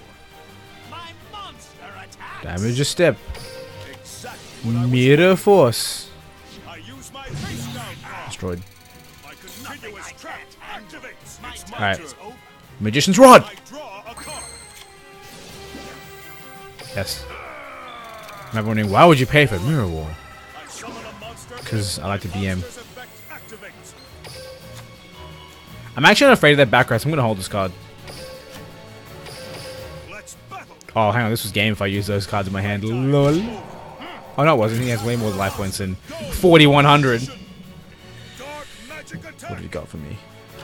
My monster attacks. Damage a step. Exactly what I was. Mirror force. I use my face down card. Destroyed. My continuous trap activates. It's my Alright. turn. Magician's Rod. I draw a card. Yes. I'm wondering why would you pay for mirror wall? I summon a monster. 'Cause I like to BM. Monster's effect activates. I'm actually not afraid of that back row, so I'm gonna hold this card. Let's battle. Oh, hang on, this was game if I used those cards in my hand. Lol. Oh no, it wasn't. He has way more life points than 4,100. Dark magic What attack. have you got for me?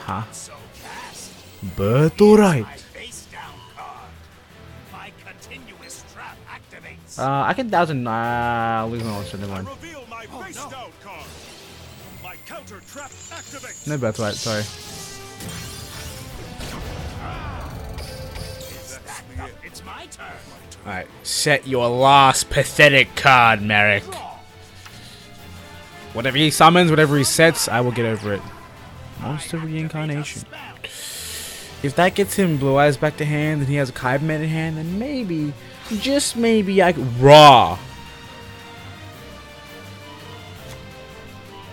Huh? So fast. But alright. My face down card. My continuous trap activates. I can 1,000. Lose my monster. Never I mind. reveal my face no. down card. My counter trap activates. No birthright. Sorry. That's me. It's my turn. Alright. Set your last pathetic card, Merrick. Whatever he summons, whatever he sets, I will get over it. Monster reincarnation. If that gets him Blue Eyes back to hand and he has a Kaiba in hand, then maybe, just maybe I could... Raw!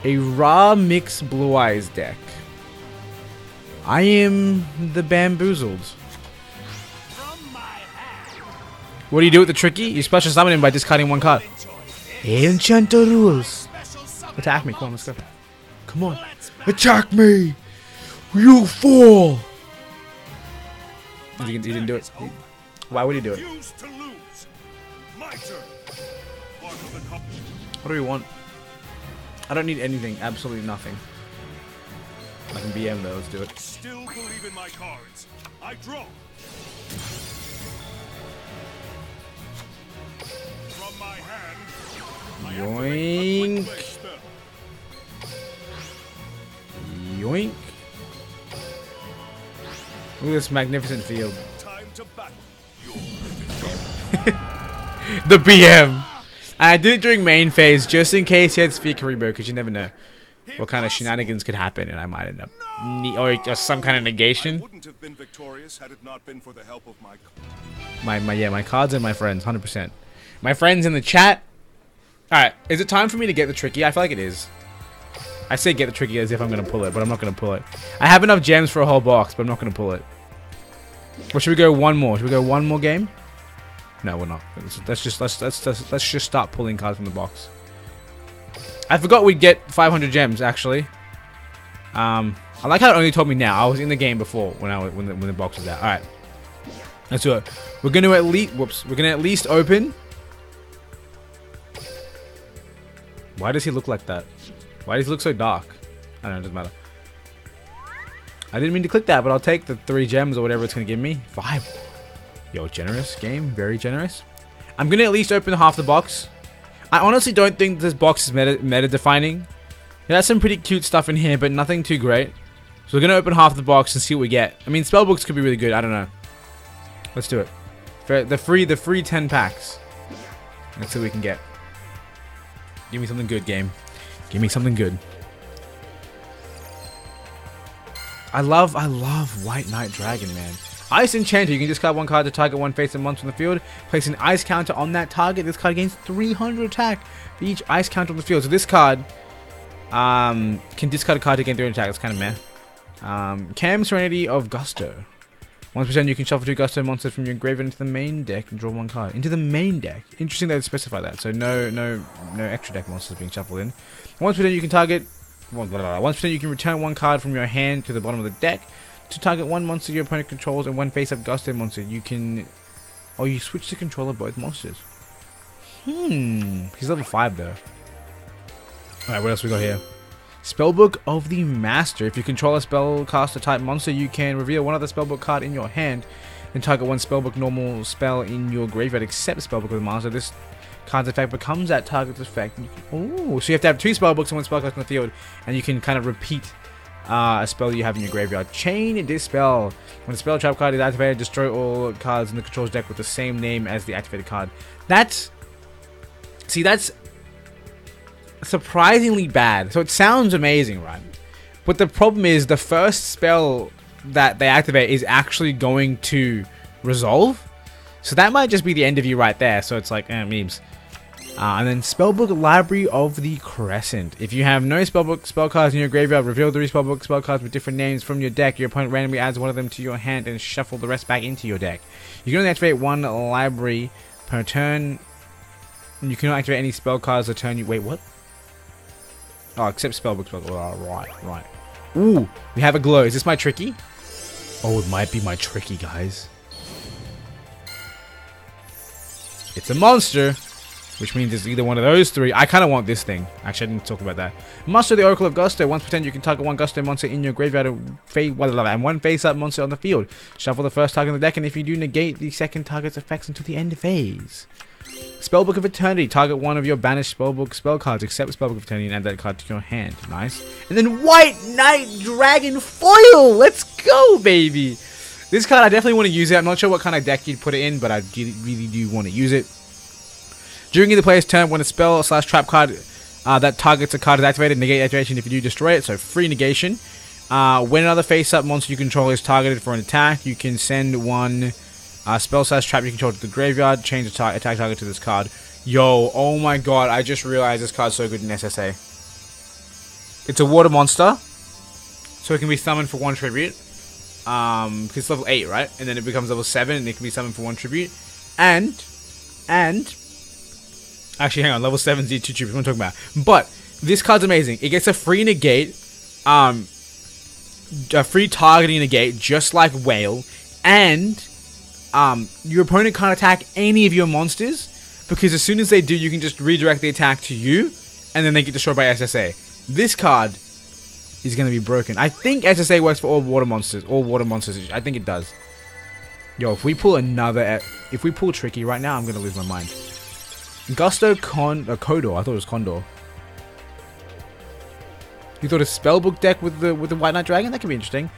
A raw mixed Blue Eyes deck. I am the bamboozled. From my hand. What do you do with the tricky? You special summon him by discarding one card. Enjoy this. Enchanter rules. Special summon Attack a me, come on, let's go. monster. Come on. Let's battle. Attack me! You fool! He didn't do it. Why would he do it? Refuse to lose. My turn. Part of the cup. What do we want? I don't need anything. Absolutely nothing. I can BM though. Let's do it. Still believe in my cards. I draw. From my hand, I activate a Yoink. quick play spell. Yoink. Look at this magnificent field. Time to battle. The BM. I did it during main phase just in case he had Sphere Karibo, because you never know what kind of shenanigans could happen, and I might end up or just some kind of I negation. wouldn't have been victorious had it not been for the help of my. My cards and my friends, 100%. My friends in the chat. All right, is it time for me to get the tricky? I feel like it is. I say get the tricky as if I'm gonna pull it, but I'm not gonna pull it. I have enough gems for a whole box, but I'm not gonna pull it. Or should we go one more? Should we go one more game? No, we're not. Let's just start pulling cards from the box. I forgot we'd get 500 gems actually. I like how it only told me now. I was in the game before when the box was out. All right, let's do it. We're gonna at least We're gonna at least open. Why does he look like that? Why does he look so dark? I don't know. It doesn't matter. I didn't mean to click that, but I'll take the 3 gems or whatever it's gonna give me. 5. Yo, generous game, very generous. I'm gonna at least open half the box. I honestly don't think this box is meta defining. It has some pretty cute stuff in here, but nothing too great. So we're gonna open half the box and see what we get. I mean, spell books could be really good. I don't know. Let's do it. The free 10 packs. Let's see what we can get. Give me something good, game. Give me something good. I love White Knight Dragon, man. Ice Enchanter. You can discard 1 card to target 1 face-up monster on the field. Place an ice counter on that target. This card gains 300 attack for each ice counter on the field. So this card can discard a card to gain 300 attack. That's kind of meh. Cam Serenity of Gusto. Once per turn, you can shuffle 2 Gusto monsters from your graveyard into the main deck and draw 1 card. Into the main deck. Interesting they specify that. So no extra deck monsters being shuffled in. Once per turn, you can target. Once per turn, you can return 1 card from your hand to the bottom of the deck to target 1 monster your opponent controls and 1 face-up Gusto monster. You can. Oh, you switch to control of both monsters. He's level 5 though. Alright, what else we got here? Spellbook of the Master. If you control a spellcaster type monster, you can reveal 1 other spellbook card in your hand and target 1 spellbook normal spell in your graveyard except spellbook of the master. This card's effect becomes that target's effect. Oh, so you have to have 2 spellbooks and 1 spellcast on the field, and you can kind of repeat a spell you have in your graveyard. Chain Dispel. When a spell trap card is activated, destroy all cards in the control's deck with the same name as the activated card. That's surprisingly bad. So it sounds amazing, right? But the problem is the first spell that they activate is actually going to resolve. So that might just be the end of you right there. So it's like, memes. And then Spellbook Library of the Crescent. If you have no spellbook spell cards in your graveyard, reveal 3 spellbook spell cards with different names from your deck. Your opponent randomly adds 1 of them to your hand and shuffle the rest back into your deck. You can only activate 1 library per turn. You cannot activate any spell cards a turn you. Wait, what? Oh, except spellbook. Oh, right. Ooh, we have a glow. Is this my tricky? Oh, it might be my tricky, guys. It's a monster, which means it's either one of those 3. I kind of want this thing. Actually, I didn't talk about that. Master the Oracle of Gusto. Once per turn, you can target 1 Gusto monster in your graveyard and 1 face-up monster on the field. Shuffle the first target on the deck, and if you do, negate the second target's effects until the end phase. Spellbook of Eternity. Target 1 of your banished spellbook spell cards, except Spellbook of Eternity, and add that card to your hand. Nice. And then White Knight Dragon Foil. Let's go, baby. This card, I definitely want to use it. I'm not sure what kind of deck you'd put it in, but I really do want to use it. During either player's turn, when a spell / trap card that targets a card is activated, negate activation if you do destroy it, so free negation. When another face-up monster you control is targeted for an attack, you can send 1 spell / trap you control to the graveyard, change the attack target to this card. Yo, oh my god, I just realized this card's so good in SSA. It's a water monster, so it can be summoned for 1 tribute. Because it's level 8, right? And then it becomes level 7 and it can be summoned for 1 tribute. And actually, hang on, level 7 Z 2 tributes, what am I talking about? But this card's amazing. It gets a free negate, a free targeting negate, just like Whale, and your opponent can't attack any of your monsters, because as soon as they do, you can just redirect the attack to you, and then they get destroyed by SSA. This card is going to be broken. I think SSA works for all water monsters. I think it does. Yo, if we pull if we pull Tricky right now, I'm going to lose my mind. Gusto Condor. I thought it was Condor. You thought a spellbook deck with the White Knight Dragon? That could be interesting.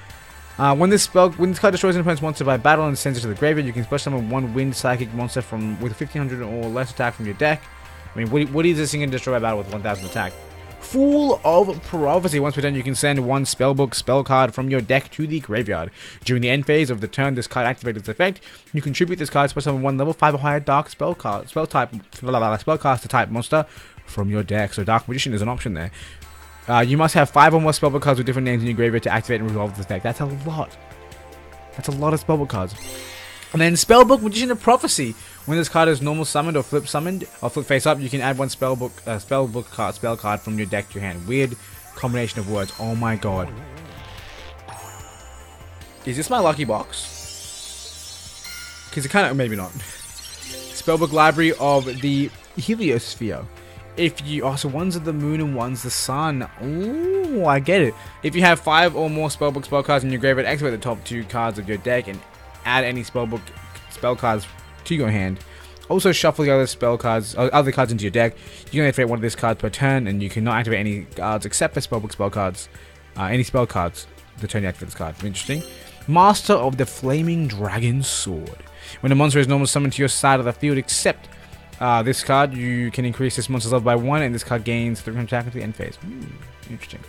When this card destroys an opponent's monster by battle and sends it to the graveyard, you can special summon 1 wind psychic monster with 1500 or less attack from your deck. I mean, what is this thing can destroy by battle with 1000 attack? Fool of Prophecy. Once per turn, you can send 1 spellbook spell card from your deck to the graveyard. During the end phase of the turn this card activates its effect, you contribute this card to summon 1 level 5 or higher dark spellcaster type monster from your deck. So Dark Magician is an option there. You must have 5 or more spellbook cards with different names in your graveyard to activate and resolve this deck. That's a lot. That's a lot of spellbook cards. And then Spellbook Magician of Prophecy. When this card is normal summoned or flip face up, you can add 1 spell card from your deck to your hand. Weird combination of words. Oh my god. Is this my lucky box? Because it kind of, maybe not. Spellbook library of the Heliosphere. If you, oh, so one's of the moon and one's the sun. Ooh, I get it. If you have 5 or more spellbook spell cards in your graveyard, activate the top 2 cards of your deck and add any spellbook spell cards to your hand. Also shuffle the other spell cards, other cards into your deck. You can activate one of these cards per turn, and you cannot activate any cards except for spellbook spell cards. Any spell cards the turn you activate this card. Interesting. Master of the Flaming Dragon Sword. When a monster is normal summoned to your side of the field, except this card, you can increase this monster's level by 1, and this card gains 300 attack at the end phase. Interesting.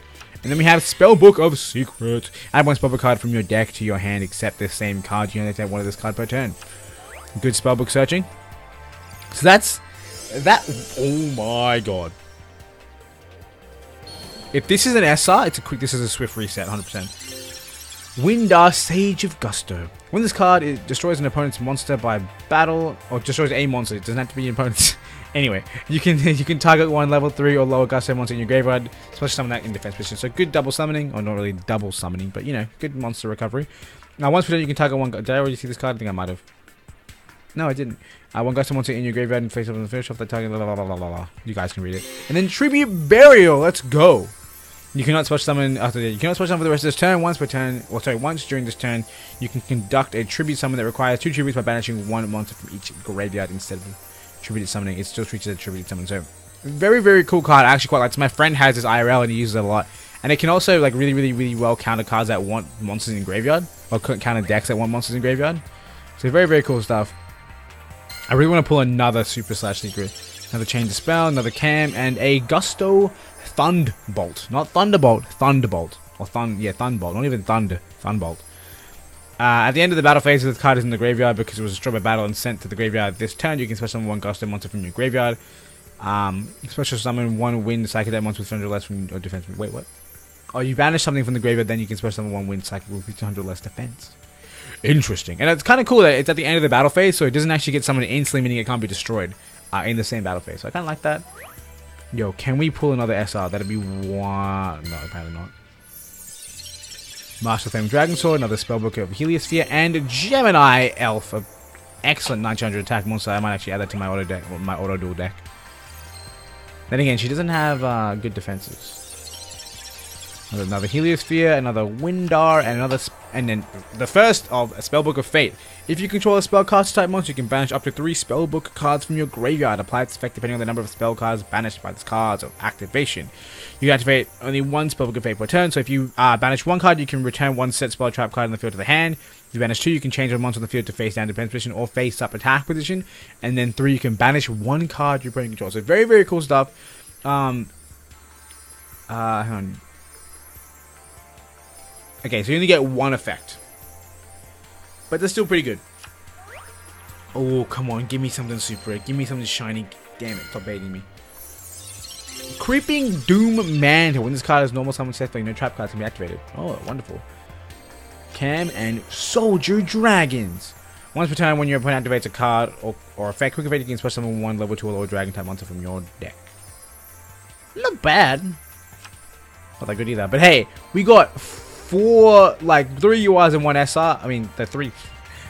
And then we have Spellbook of Secret. Add 1 spellbook card from your deck to your hand, except this same card. You only have one of this card per turn. Good spellbook searching. So that's that. Oh my god. If this is an SR, it's a quick. This is a swift reset, 100%. Windar, Sage of Gusto. When this card, it destroys an opponent's monster by battle, or destroys a monster. It doesn't have to be an opponent's. Anyway, you can target one level 3 or lower Gusto monster in your graveyard, especially summon that in defense position. So good double summoning, or not really double summoning, but you know, good monster recovery. Now once per turn, you can target one. Did I already see this card? I think I might have. No, I didn't. One Gusto monster in your graveyard and face up on the finish off the target. Blah, blah, blah, blah, blah. You guys can read it. And then Tribute Burial. Let's go. You cannot special summon after that. You cannot special summon for the rest of this turn. Once per turn, or sorry, once during this turn, you can conduct a tribute summon that requires 2 tributes by banishing 1 monster from each graveyard instead of tributed summoning. It still treats it as a tributed summon. So very, very cool card. I actually quite like it. My friend has this IRL and he uses it a lot. And it can also like really well counter cards that want monsters in graveyard, or counter decks that want monsters in graveyard. So very, very cool stuff. I really want to pull another Super Slash Secret, another Change the Spell, another Cam, and a Gusto Thunderbolt. Not Thunderbolt, Thunderbolt. Or Thunderbolt, not even Thunder, Thunderbolt. At the end of the battle phase, this card is in the graveyard because it was destroyed by battle and sent to the graveyard. This turn, you can special summon 1 Gusto monster from your graveyard. Special summon 1 Wind Psychic monster with 300 less from your defense. Wait, what? Oh, you banish something from the graveyard, then you can special summon 1 Wind Psychic with 200 less defense. Interesting. And it's kind of cool that it's at the end of the battle phase, so it doesn't actually get summoned instantly, meaning it can't be destroyed in the same battle phase. So I kind of like that. Yo, can we pull another SR? That'd be one. No, apparently not. Master of Flame Dragon Sword, another Spellbook of Heliosphere, and Gemini Elf. An excellent 900 attack monster. I might actually add that to my auto deck, or my auto duel deck. Then again, she doesn't have good defenses. Another Heliosphere, another Windar, and then the first of a Spellbook of Fate. If you control a spellcaster type monster, you can banish up to 3 spellbook cards from your graveyard. Apply its effect depending on the number of spell cards banished by this card's activation. You can activate only 1 Spellbook of Fate per turn, so if you banish 1 card, you can return 1 set spell trap card in the field to the hand. If you banish 2, you can change a monster on the field to face down defense position or face up attack position. And then 3, you can banish 1 card your opponent controls. So very, very cool stuff. Hang on. Okay, so you only get 1 effect. But they're still pretty good. Oh, come on. Give me something super rare. Give me something shiny. Damn it. Stop baiting me. Creeping Doom Mantle. When this card is normal summon successfully, no trap cards can be activated. Oh, wonderful. Cam and Soldier Dragons. Once per turn, when your opponent activates a card or effect, quick effect, you can special summon 1 level 2 or lower dragon type monster from your deck. Not bad. Not that good either. But hey, we got 3 URs and 1 SR. I mean, the 3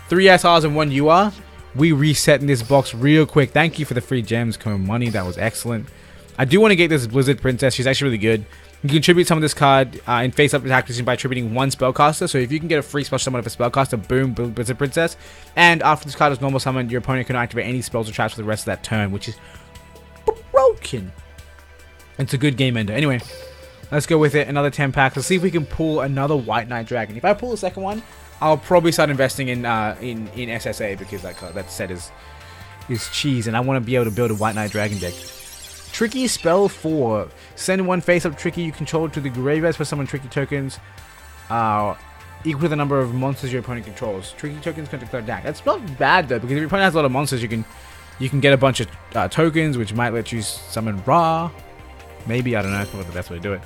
SRs and 1 UR. We reset in this box real quick. Thank you for the free gems, Cone Money. That was excellent. I do want to get this Blizzard Princess. She's actually really good. You can tribute some of this card in face-up attack position by attributing 1 spellcaster. So if you can get a free special summon of a spellcaster, boom, Blizzard Princess. And after this card is normal summoned, your opponent can activate any spells or traps for the rest of that turn, which is broken. It's a good game ender. Anyway, let's go with it. Another 10 packs. Let's see if we can pull another White Knight Dragon. If I pull the second one, I'll probably start investing in SSA because that set is cheese, and I want to be able to build a White Knight Dragon deck. Tricky Spell 4. Send 1 face-up Tricky you control to the graveyard for summon Tricky tokens equal to the number of monsters your opponent controls. Tricky tokens can declare deck. That's not bad though, because if your opponent has a lot of monsters, you can get a bunch of tokens, which might let you summon Ra. Maybe, I don't know. That's probably the best way to do it.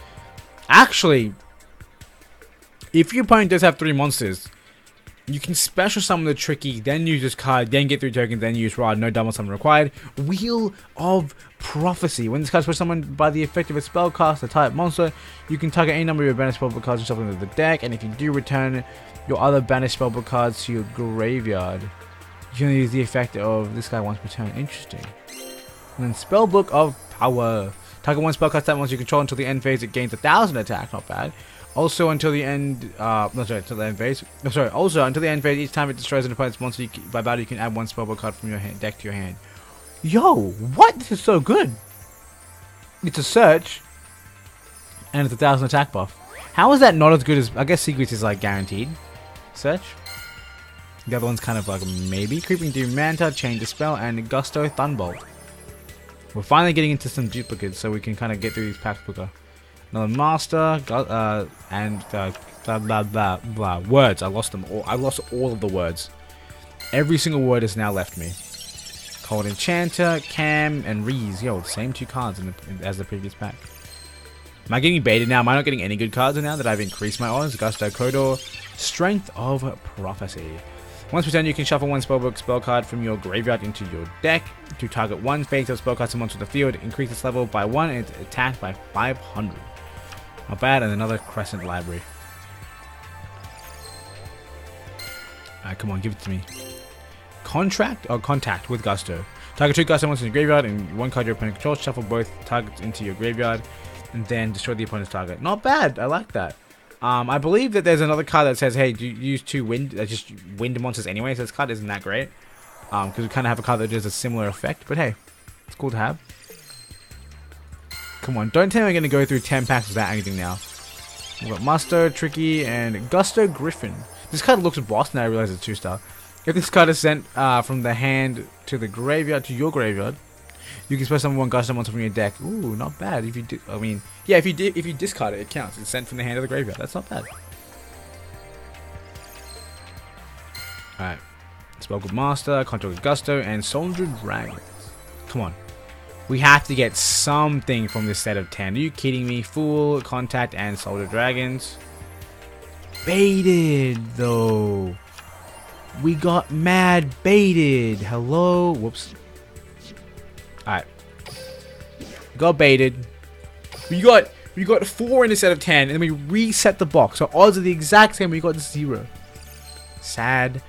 Actually, if your opponent does have 3 monsters, You can special summon the Tricky, then use this card, then get 3 tokens, then use Rod. No double summon required. Wheel of Prophecy. When this card is special summoned by the effect of a spell cast, a type monster, you can target any number of your banished spellbook cards and shuffle into the deck. And if you do return your other banished spellbook cards to your graveyard, you can use the effect of this guy once per turn. Interesting. And then Spellbook of Power. Target one spellcast that once you control until the end phase, it gains 1,000 attack. Not bad. Also until the end, until the end phase. Also until the end phase, each time it destroys an opponent's monster by battle, you can add one spellbook card from your deck to your hand. Yo, what? This is so good. It's a search, and it's 1,000 attack buff. How is that not as good as? I guess Secrets is like guaranteed. Search. The other one's kind of like maybe. Creeping Doom Manta, Change the Spell, and Gusto Thunbolt. We're finally getting into some duplicates, so we can kind of get through these packs quicker. Another Master, and blah blah blah blah. Words. I lost them all. I lost all of the words. Every single word has now left me. Cold Enchanter, Cam, and Reese. Yo, the same 2 cards as the previous pack. Am I getting baited now? Am I not getting any good cards now that I've increased my odds? Gusto Kodor, Strength of Prophecy. Once per turn, you can shuffle one spellbook spell card from your graveyard into your deck to target one face-up spell card monster on the field. Increase its level by 1 and its attack by 500. Not bad, and another Crescent Library. Alright, come on, give it to me. Contact with Gusto. Target 2 Gusto monsters in your graveyard and 1 card your opponent controls. Shuffle both targets into your graveyard and then destroy the opponent's target. Not bad, I like that. I believe that there's another card that says, hey, do you use 2 just wind monsters anyway, so this card isn't that great. Because we kind of have a card that does a similar effect, but hey, it's cool to have. Come on, don't tell me I'm going to go through 10 packs without anything now. We've got Musto, Tricky, and Gusto Griffin. This card looks boss, now I realize it's 2-star. If this card is sent from the hand to the graveyard, to your graveyard, you can special summon 1 Gusto monster from your deck. Ooh, not bad. If you do, I mean, yeah, if you discard it, it counts. It's sent from the hand to the graveyard. That's not bad. Alright. Spellbook Master, Control Gusto, and Soldier Dragons. Come on. We have to get something from this set of 10. Are you kidding me? Fool, Contact, and Soldier Dragons. Baited, though. We got mad baited. Hello? Whoops. Alright. Got baited. We got 4 in a set of 10, and then we reset the box. So odds are the exact same. We got 0. Sad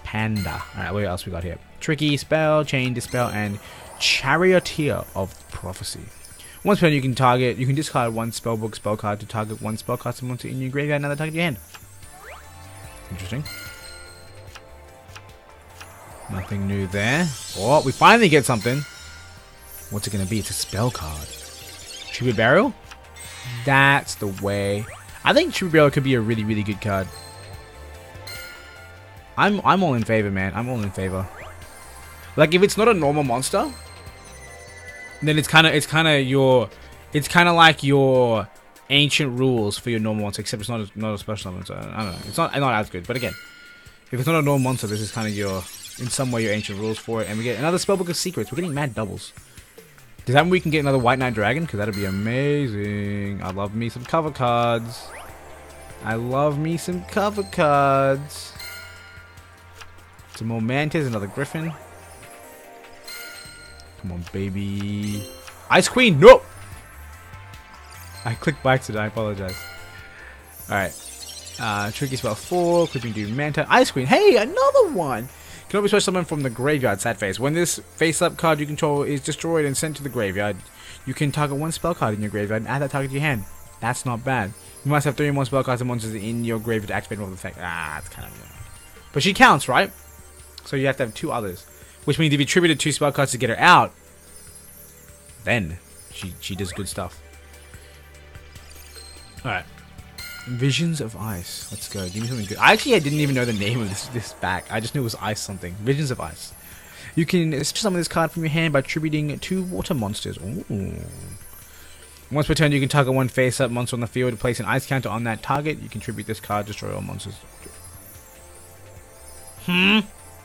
Panda. Alright, what else we got here? Tricky Spell, Chain Dispel, and Charioteer of Prophecy. Once per turn, you can discard 1 spellbook spell card to target 1 spellcaster monster in your graveyard, another target your hand. Interesting. Nothing new there. Oh, we finally get something. What's it gonna be? It's a spell card. Tribute Burial? That's the way. I think Tribute Burial could be a really, really good card. I'm all in favor, man. I'm all in favor. Like, if it's not a normal monster, then it's kind of like your ancient rules for your normal monster, except it's not a special summon. So I don't know. It's not as good. But again, if it's not a normal monster, this is kind of in some way your ancient rules for it. And we get another Spellbook of Secrets. We're getting mad doubles. Does that mean we can get another White Knight Dragon? Because that'd be amazing. I love me some cover cards. Some more Mantis, another Griffin. Come on, baby. Ice Queen, no! I clicked by accident, I apologize. Alright. Tricky Spell 4, Creeping Doom Manta. Ice Queen, hey, another one! Can always special summon from the graveyard, sad face. When this face-up card you control is destroyed and sent to the graveyard, you can target 1 spell card in your graveyard and add that target to your hand. That's not bad. You must have 3 more spell cards and monsters in your graveyard to activate one effect. That's kind of annoying. But she counts, right? So you have to have 2 others. Which means if you tributed 2 spell cards to get her out, then she does good stuff. Alright. Visions of Ice. Let's go. Give me something good. I didn't even know the name of this pack. I just knew it was Ice something. Visions of Ice. You can summon this card from your hand by tributing 2 water monsters. Ooh. Once per turn, you can target 1 face-up monster on the field. Place an ice counter on that target. You can tribute this card, destroy all monsters.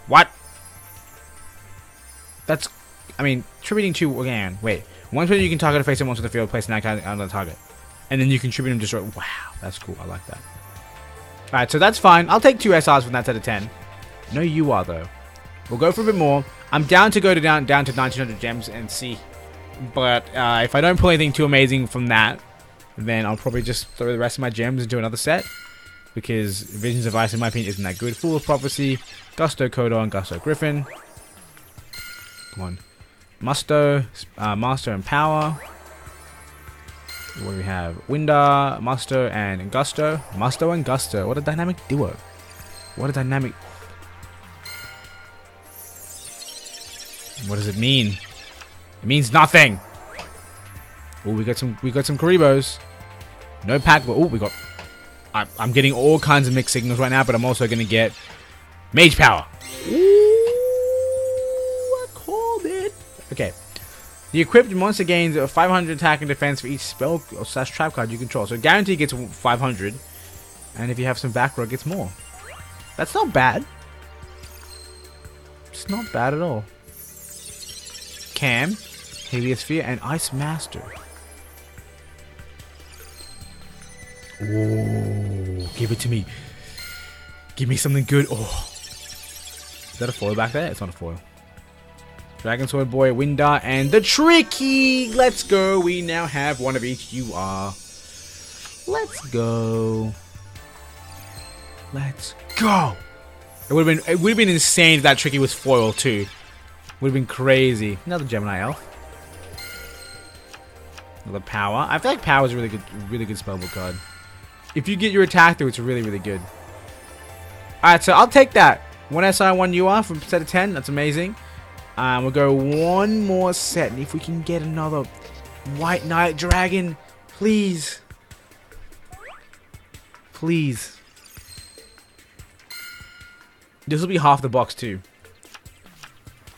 What? That's... I mean, tributing 2 again. Wait. Once per turn, you can target a face-up monster on the field. Place an ice counter on the target. And then you can tribute him, destroy... Wow, that's cool. I like that. Alright, so that's fine. I'll take 2 SRs from that set of 10. No, you are, though. We'll go for a bit more. I'm down to go to down to 1900 gems and see. But if I don't pull anything too amazing from that, then I'll probably just throw the rest of my gems into another set. Because Visions of Ice, in my opinion, isn't that good. Fool of Prophecy, Gusto Kodor, and Gusto Griffin. Come on. Musto, Master and Power. What do we have? Windar, Musto, and Gusto. Musto and Gusto. What a dynamic duo. What a dynamic... What does it mean? It means nothing. Oh, we got some Karibos. No pack, but oh, we got... I'm getting all kinds of mixed signals right now, but I'm also going to get Mage Power. Ooh, I called it. Okay. The equipped monster gains 500 attack and defense for each spell or / trap card you control. So guarantee gets 500. And if you have some back row, it gets more. That's not bad. It's not bad at all. Cam, Heliosphere, and Ice Master. Oh, give it to me. Give me something good. Oh. Is that a foil back there? It's not a foil. Dragon Sword Boy, Windar, and the Tricky. Let's go. We now have one of each. You are. Let's go. Let's go. It would have been insane if that Tricky was foil too. Would have been crazy. Another Gemini Elf. Another Power. I feel like Power is a really good spellbook card. If you get your attack through, it's really, really good. Alright, so I'll take that. 1 SI, 1 UR from set of 10. That's amazing. We'll go one more set. And if we can get another White Knight Dragon, please. Please. This will be half the box too.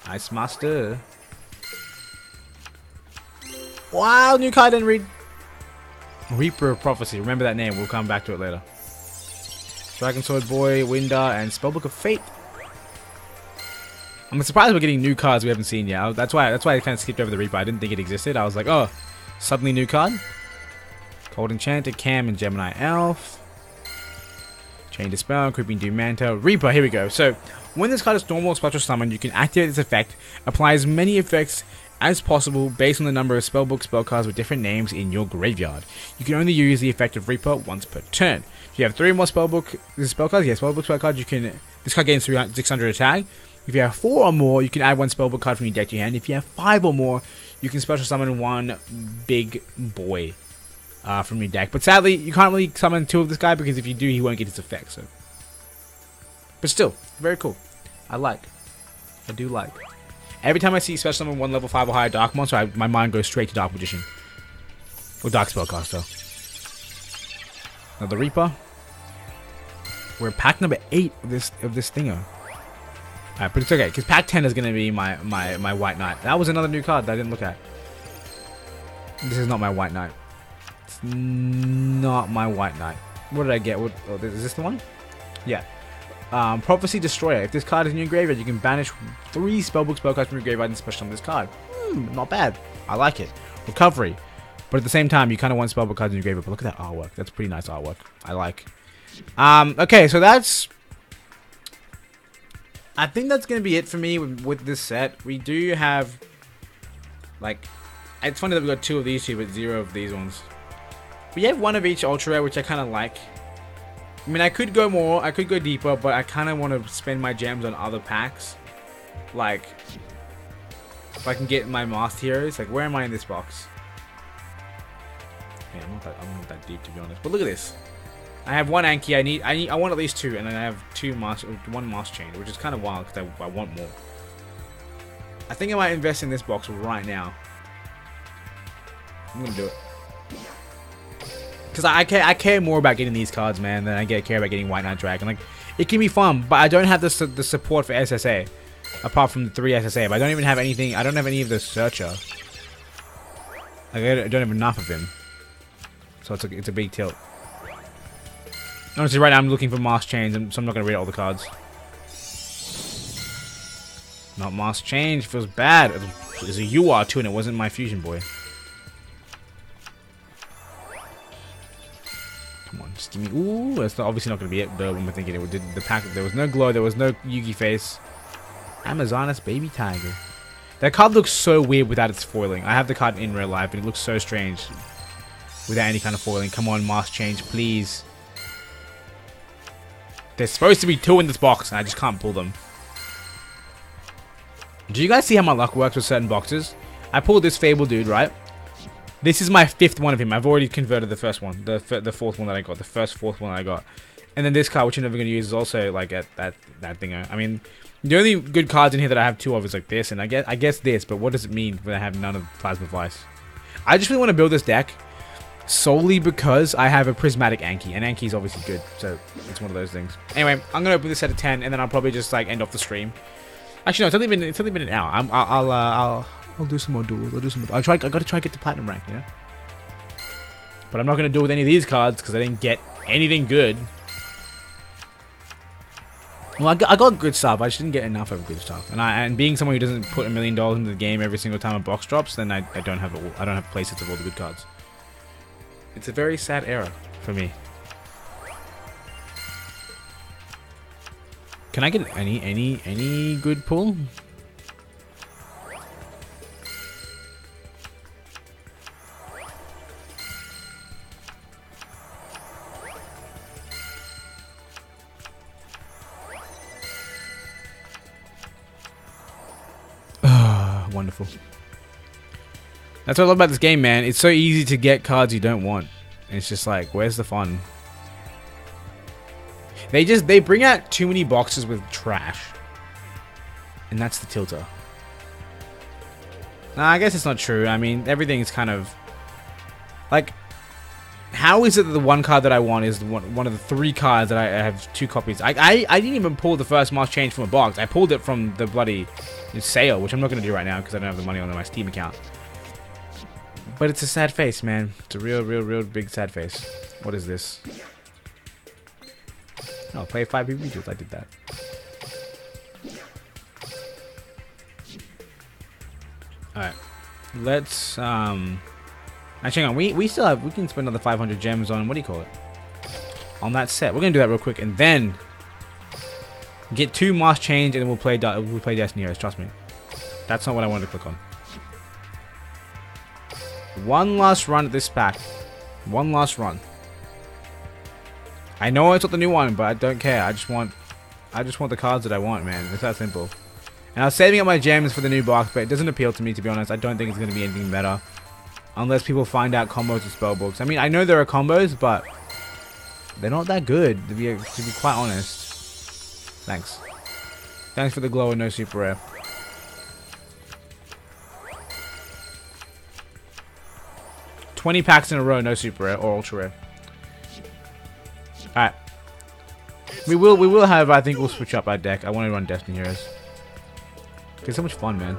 Ice Master. Wow, new card didn't read. Reaper of Prophecy. Remember that name. We'll come back to it later. Dragon Sword Boy, Windar, and Spellbook of Fate. I'm surprised we're getting new cards we haven't seen yet. That's why I kind of skipped over the Reaper. I didn't think it existed. I was like, oh, suddenly new card. Cold Enchanter, Cam, and Gemini Elf. Chain Dispel, Creeping Doom Manta, Reaper. Here we go. So, when this card is normal or special summon, you can activate this effect. Apply as many effects as possible based on the number of spellbook spell cards with different names in your graveyard. You can only use the effect of Reaper once per turn. If you have 3 more spellbook spell cards, spellbook spell cards, you can. This card gains 600 attack. If you have 4 or more, you can add 1 spellbook card from your deck to your hand. If you have 5 or more, you can special summon 1 big boy from your deck. But sadly, you can't really summon 2 of this guy because if you do, he won't get his effect. So, but still, very cool. I do like. Every time I see special summon 1 level 5 or higher Dark Monster, my mind goes straight to Dark Magician. Or Dark Spellcaster. Another Reaper. We're at pack number 8 of this thinger. Alright, but it's okay, because pack 10 is going to be my White Knight. That was another new card that I didn't look at. This is not my White Knight. It's not my White Knight. What did I get? Oh, is this the one? Yeah. Prophecy Destroyer. If this card is in your graveyard, you can banish 3 spellbook spell cards from your graveyard and special summon this card. Not bad. I like it. Recovery. But at the same time, you kind of want spellbook cards in your graveyard. But look at that artwork. That's pretty nice artwork. I like. Okay, so that's... I think that's going to be it for me with this set. We do have... Like... It's funny that we got 2 of these two, but 0 of these ones. We have 1 of each Ultra Rare, which I kind of like. I mean, I could go more, I could go deeper, but I kind of want to spend my gems on other packs. Like, if I can get my Master Heroes. Like, where am I in this box? Yeah, I'm not that deep, to be honest. But look at this. I have 1 Anki. I want at least 2, and then I have 1 Master Chain, which is kind of wild because I want more. I think I might invest in this box right now. I'm gonna do it. Because I care more about getting these cards, man, than I care about getting White Knight Dragon. Like, it can be fun, but I don't have the support for SSA. Apart from the 3 SSA. But I don't even have anything. I don't have any of the Searcher. Like, I don't have enough of him. So it's a big tilt. Honestly, right now I'm looking for Master Chains, so I'm not going to read all the cards. Not Master Change. Feels bad. It was a UR too, and it wasn't my Fusion Boy. Come on. Just give me. Ooh, it's obviously not going to be it. Though when we're thinking it did the pack. There was no glow. There was no Yugi face. Amazonas baby tiger. That card looks so weird without its foiling. I have the card in real life, but it looks so strange without any kind of foiling. Come on, mask change, please. There's supposed to be 2 in this box, and I just can't pull them. Do you guys see how my luck works with certain boxes? I pulled this Fable dude, right? This is my 5th one of him. I've already converted the first one, the 4th one that I got, the first 4th one that I got. And then this card, which I'm never going to use, is also like at that thing. I mean, the only good cards in here that I have 2 of is like this, and I guess this. But what does it mean when I have none of Plasma Vice? I just really want to build this deck solely because I have a Prismatic Anki, and Anki is obviously good, so it's one of those things. Anyway, I'm gonna open this set of 10, and then I'll probably just like end off the stream. Actually, no, it's only been an hour. I'll do some more duels. I gotta try to get to platinum rank, yeah. But I'm not gonna do it with any of these cards because I didn't get anything good. Well, I got good stuff. I just didn't get enough of good stuff. And being someone who doesn't put $1 million into the game every single time a box drops, then I don't have playsets of all the good cards. It's a very sad era for me. Can I get any good pull? Wonderful. That's what I love about this game, man. It's so easy to get cards you don't want. And it's just like, where's the fun? They bring out too many boxes with trash. And that's the tilter. Nah, I guess it's not true. I mean, everything's kind of like, how is it that the one card that I want is one of the 3 cards that I have 2 copies? I didn't even pull the first Mask Change from a box. I pulled it from the bloody sale, which I'm not going to do right now because I don't have the money on my Steam account. But it's a sad face, man. It's a real big sad face. What is this? Oh, play 5 PvPs. I did that. Alright. Let's, actually, hang on. We still have, we can spend another 500 gems on, what do you call it? On that set. We're going to do that real quick, and then get 2 Mask Change, and then we'll play Destiny Heroes, trust me. That's not what I wanted to click on. One last run at this pack. One last run. I know it's not the new one, but I don't care. I just want the cards that I want, man. It's that simple. And I was saving up my gems for the new box, but it doesn't appeal to me, to be honest. I don't think it's going to be anything better. Unless people find out combos with spellbooks. I mean, I know there are combos, but they're not that good, to be quite honest. Thanks. Thanks for the glow and no super rare. $20 packs in a row, no super rare or ultra rare. Alright. We will have, I think we'll switch up our deck. I want to run Destiny Heroes. It's so much fun, man.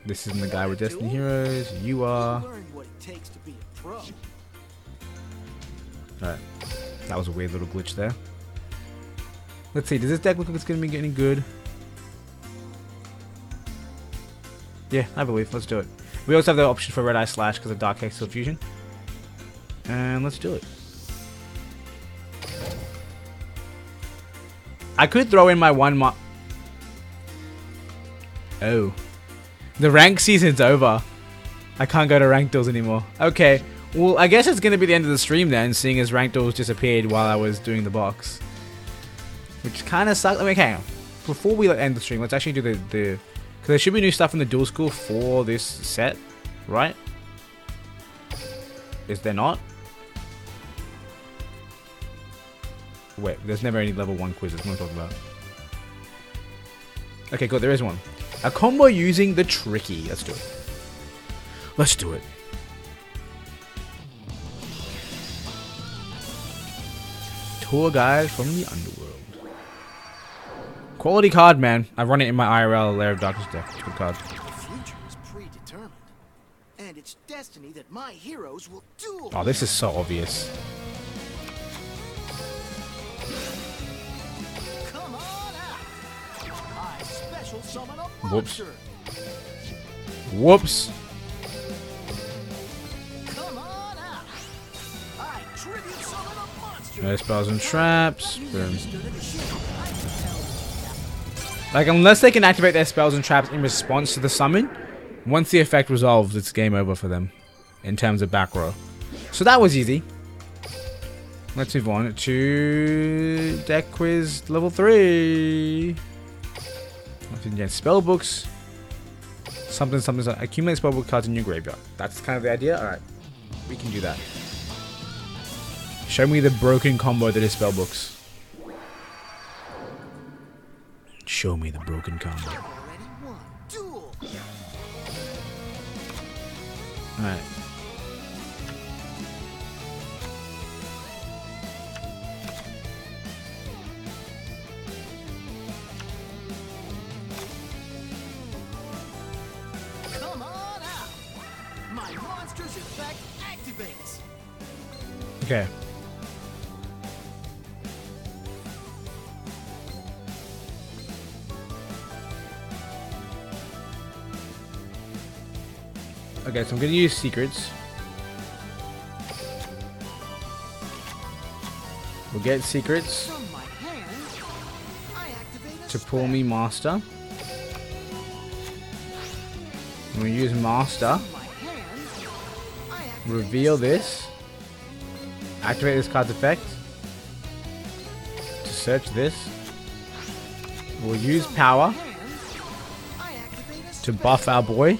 This isn't the guy with Destiny Heroes. You are. Alright. That was a weird little glitch there. Let's see. Does this deck look like it's going to be getting good? Yeah, I believe. Let's do it. We also have the option for Red Eye Slash because of Dark Hexal Fusion. And let's do it. I could throw in my Oh. The rank season's over. I can't go to rank duels anymore. Okay. Well, I guess it's going to be the end of the stream then, seeing as rank duels disappeared while I was doing the box. Which kind of sucks. I mean, hang on. Before we end the stream, let's actually do the because there should be new stuff in the duel school for this set, right? Is there not? Wait, there's never any level 1 quizzes. What am I talking about? Okay, good. There is one. A combo using the Tricky. Let's do it. Let's do it. Tour guide from the underworld. Quality card, man. I run it in my IRL Lair of Darkness deck. It's a good card. The future is predetermined, and it's destiny that my heroes will duel. Oh, this is so obvious. Come on out. I special summon a Whoops. monster. Whoops. tribute summon a monster. No spells and traps. Boom. Stood at a shield. I can tell. Like, unless they can activate their spells and traps in response to the summon, once the effect resolves, it's game over for them in terms of back row. So that was easy. Let's move on to deck quiz level 3. Again, spell books. Something. Accumulate spellbook cards in your graveyard. That's kind of the idea. Alright. We can do that. Show me the broken combo that is spellbooks. Show me the broken combo. Already won. Duel. Alright. Come on out. My monster's effect activates. Okay. Okay, so I'm gonna use secrets. We'll get secrets From my hand, I activate a to spell. pull me master. I'm gonna use master. From my hand, I activate Reveal this. Activate this card's effect. To search this. We'll use power I activate a to buff our boy.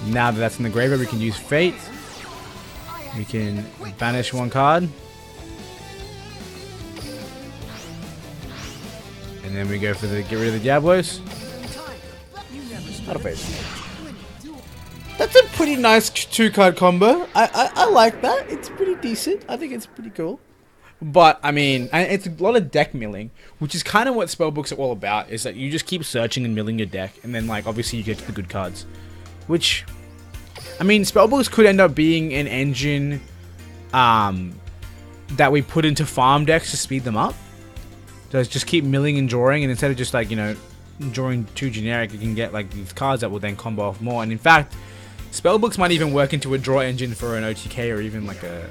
Now that that's in the graveyard, we can use fate. We can banish one card. And then we go for the get rid of the Diablos. Out of face. That's a pretty nice 2-card combo. I like that. It's pretty decent. I think it's pretty cool. But, I mean, it's a lot of deck milling, which is kind of what spellbooks are all about, is that you just keep searching and milling your deck, and then, like, obviously you get to the good cards. Which, I mean, spellbooks could end up being an engine that we put into farm decks to speed them up. So just keep milling and drawing, and instead of just, like, you know, drawing too generic, you can get, like, these cards that will then combo off more. And in fact, spellbooks might even work into a draw engine for an OTK, or even like a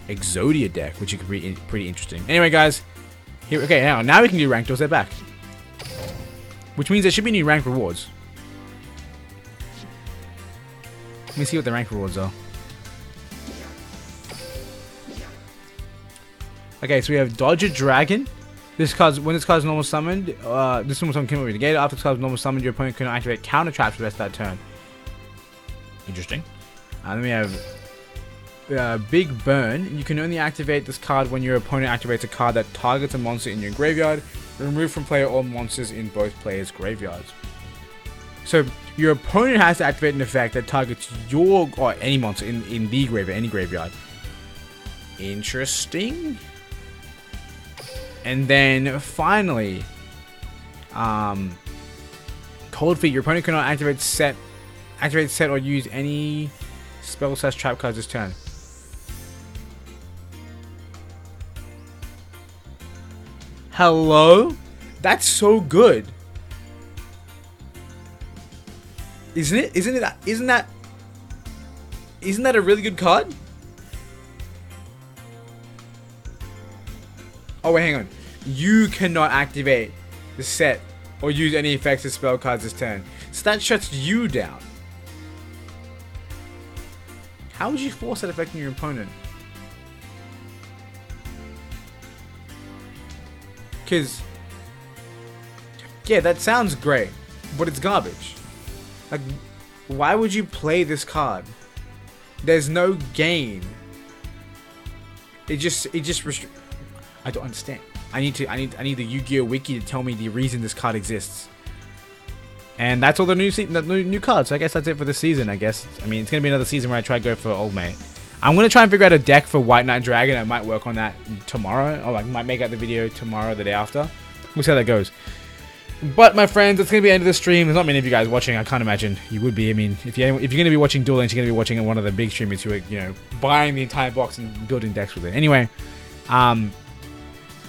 Exodia deck, which could be pretty interesting. Anyway, guys, here. Okay, now we can do ranked duels. They're back, which means there should be new rank rewards. Let me see what the rank rewards are. Okay, so we have Dodger Dragon. This card's when this card's normal summoned, this normal summon can be negated. After this card's normal summoned, your opponent can activate counter traps for the rest of that turn. Interesting. And then we have Big Burn. You can only activate this card when your opponent activates a card that targets a monster in your graveyard. Remove from player all monsters in both players' graveyards. So your opponent has to activate an effect that targets your or any monster in the graveyard, any graveyard. Interesting. And then finally, Cold Feet. Your opponent cannot activate set or use any spell/trap cards this turn. Hello? That's so good. Isn't it? Isn't that a really good card? Oh wait, hang on. You cannot activate the set or use any effects or spell cards this turn. So that shuts you down. How would you force that effect on your opponent? Because, yeah, that sounds great, but it's garbage. Like, why would you play this card? There's no gain. It just I don't understand. I need the Yu-Gi-Oh wiki to tell me the reason this card exists. And that's all the new cards. So I guess that's it for this season. I guess. I mean, it's gonna be another season where I try to go for old mate. I'm gonna try and figure out a deck for White Knight Dragon. I might work on that tomorrow, or I might make out the video tomorrow, or the day after. We'll see how that goes. But my friends, it's gonna be the end of the stream. There's not many of you guys watching. I can't imagine you would be. I mean, if you're gonna be watching Duel Links, you're gonna be watching one of the big streamers who are, you know, buying the entire box and building decks with it. Anyway,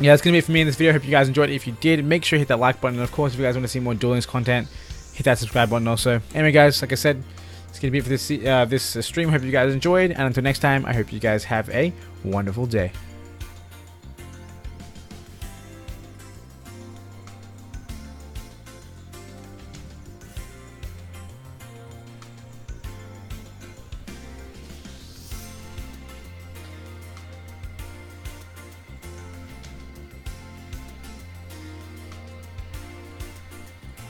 yeah, that's going to be it for me in this video. I hope you guys enjoyed it. If you did, make sure you hit that like button. And of course, if you guys want to see more Duel Links content, hit that subscribe button also. Anyway, guys, like I said, It's gonna be it for this stream. Hope you guys enjoyed, and until next time, I hope you guys have a wonderful day.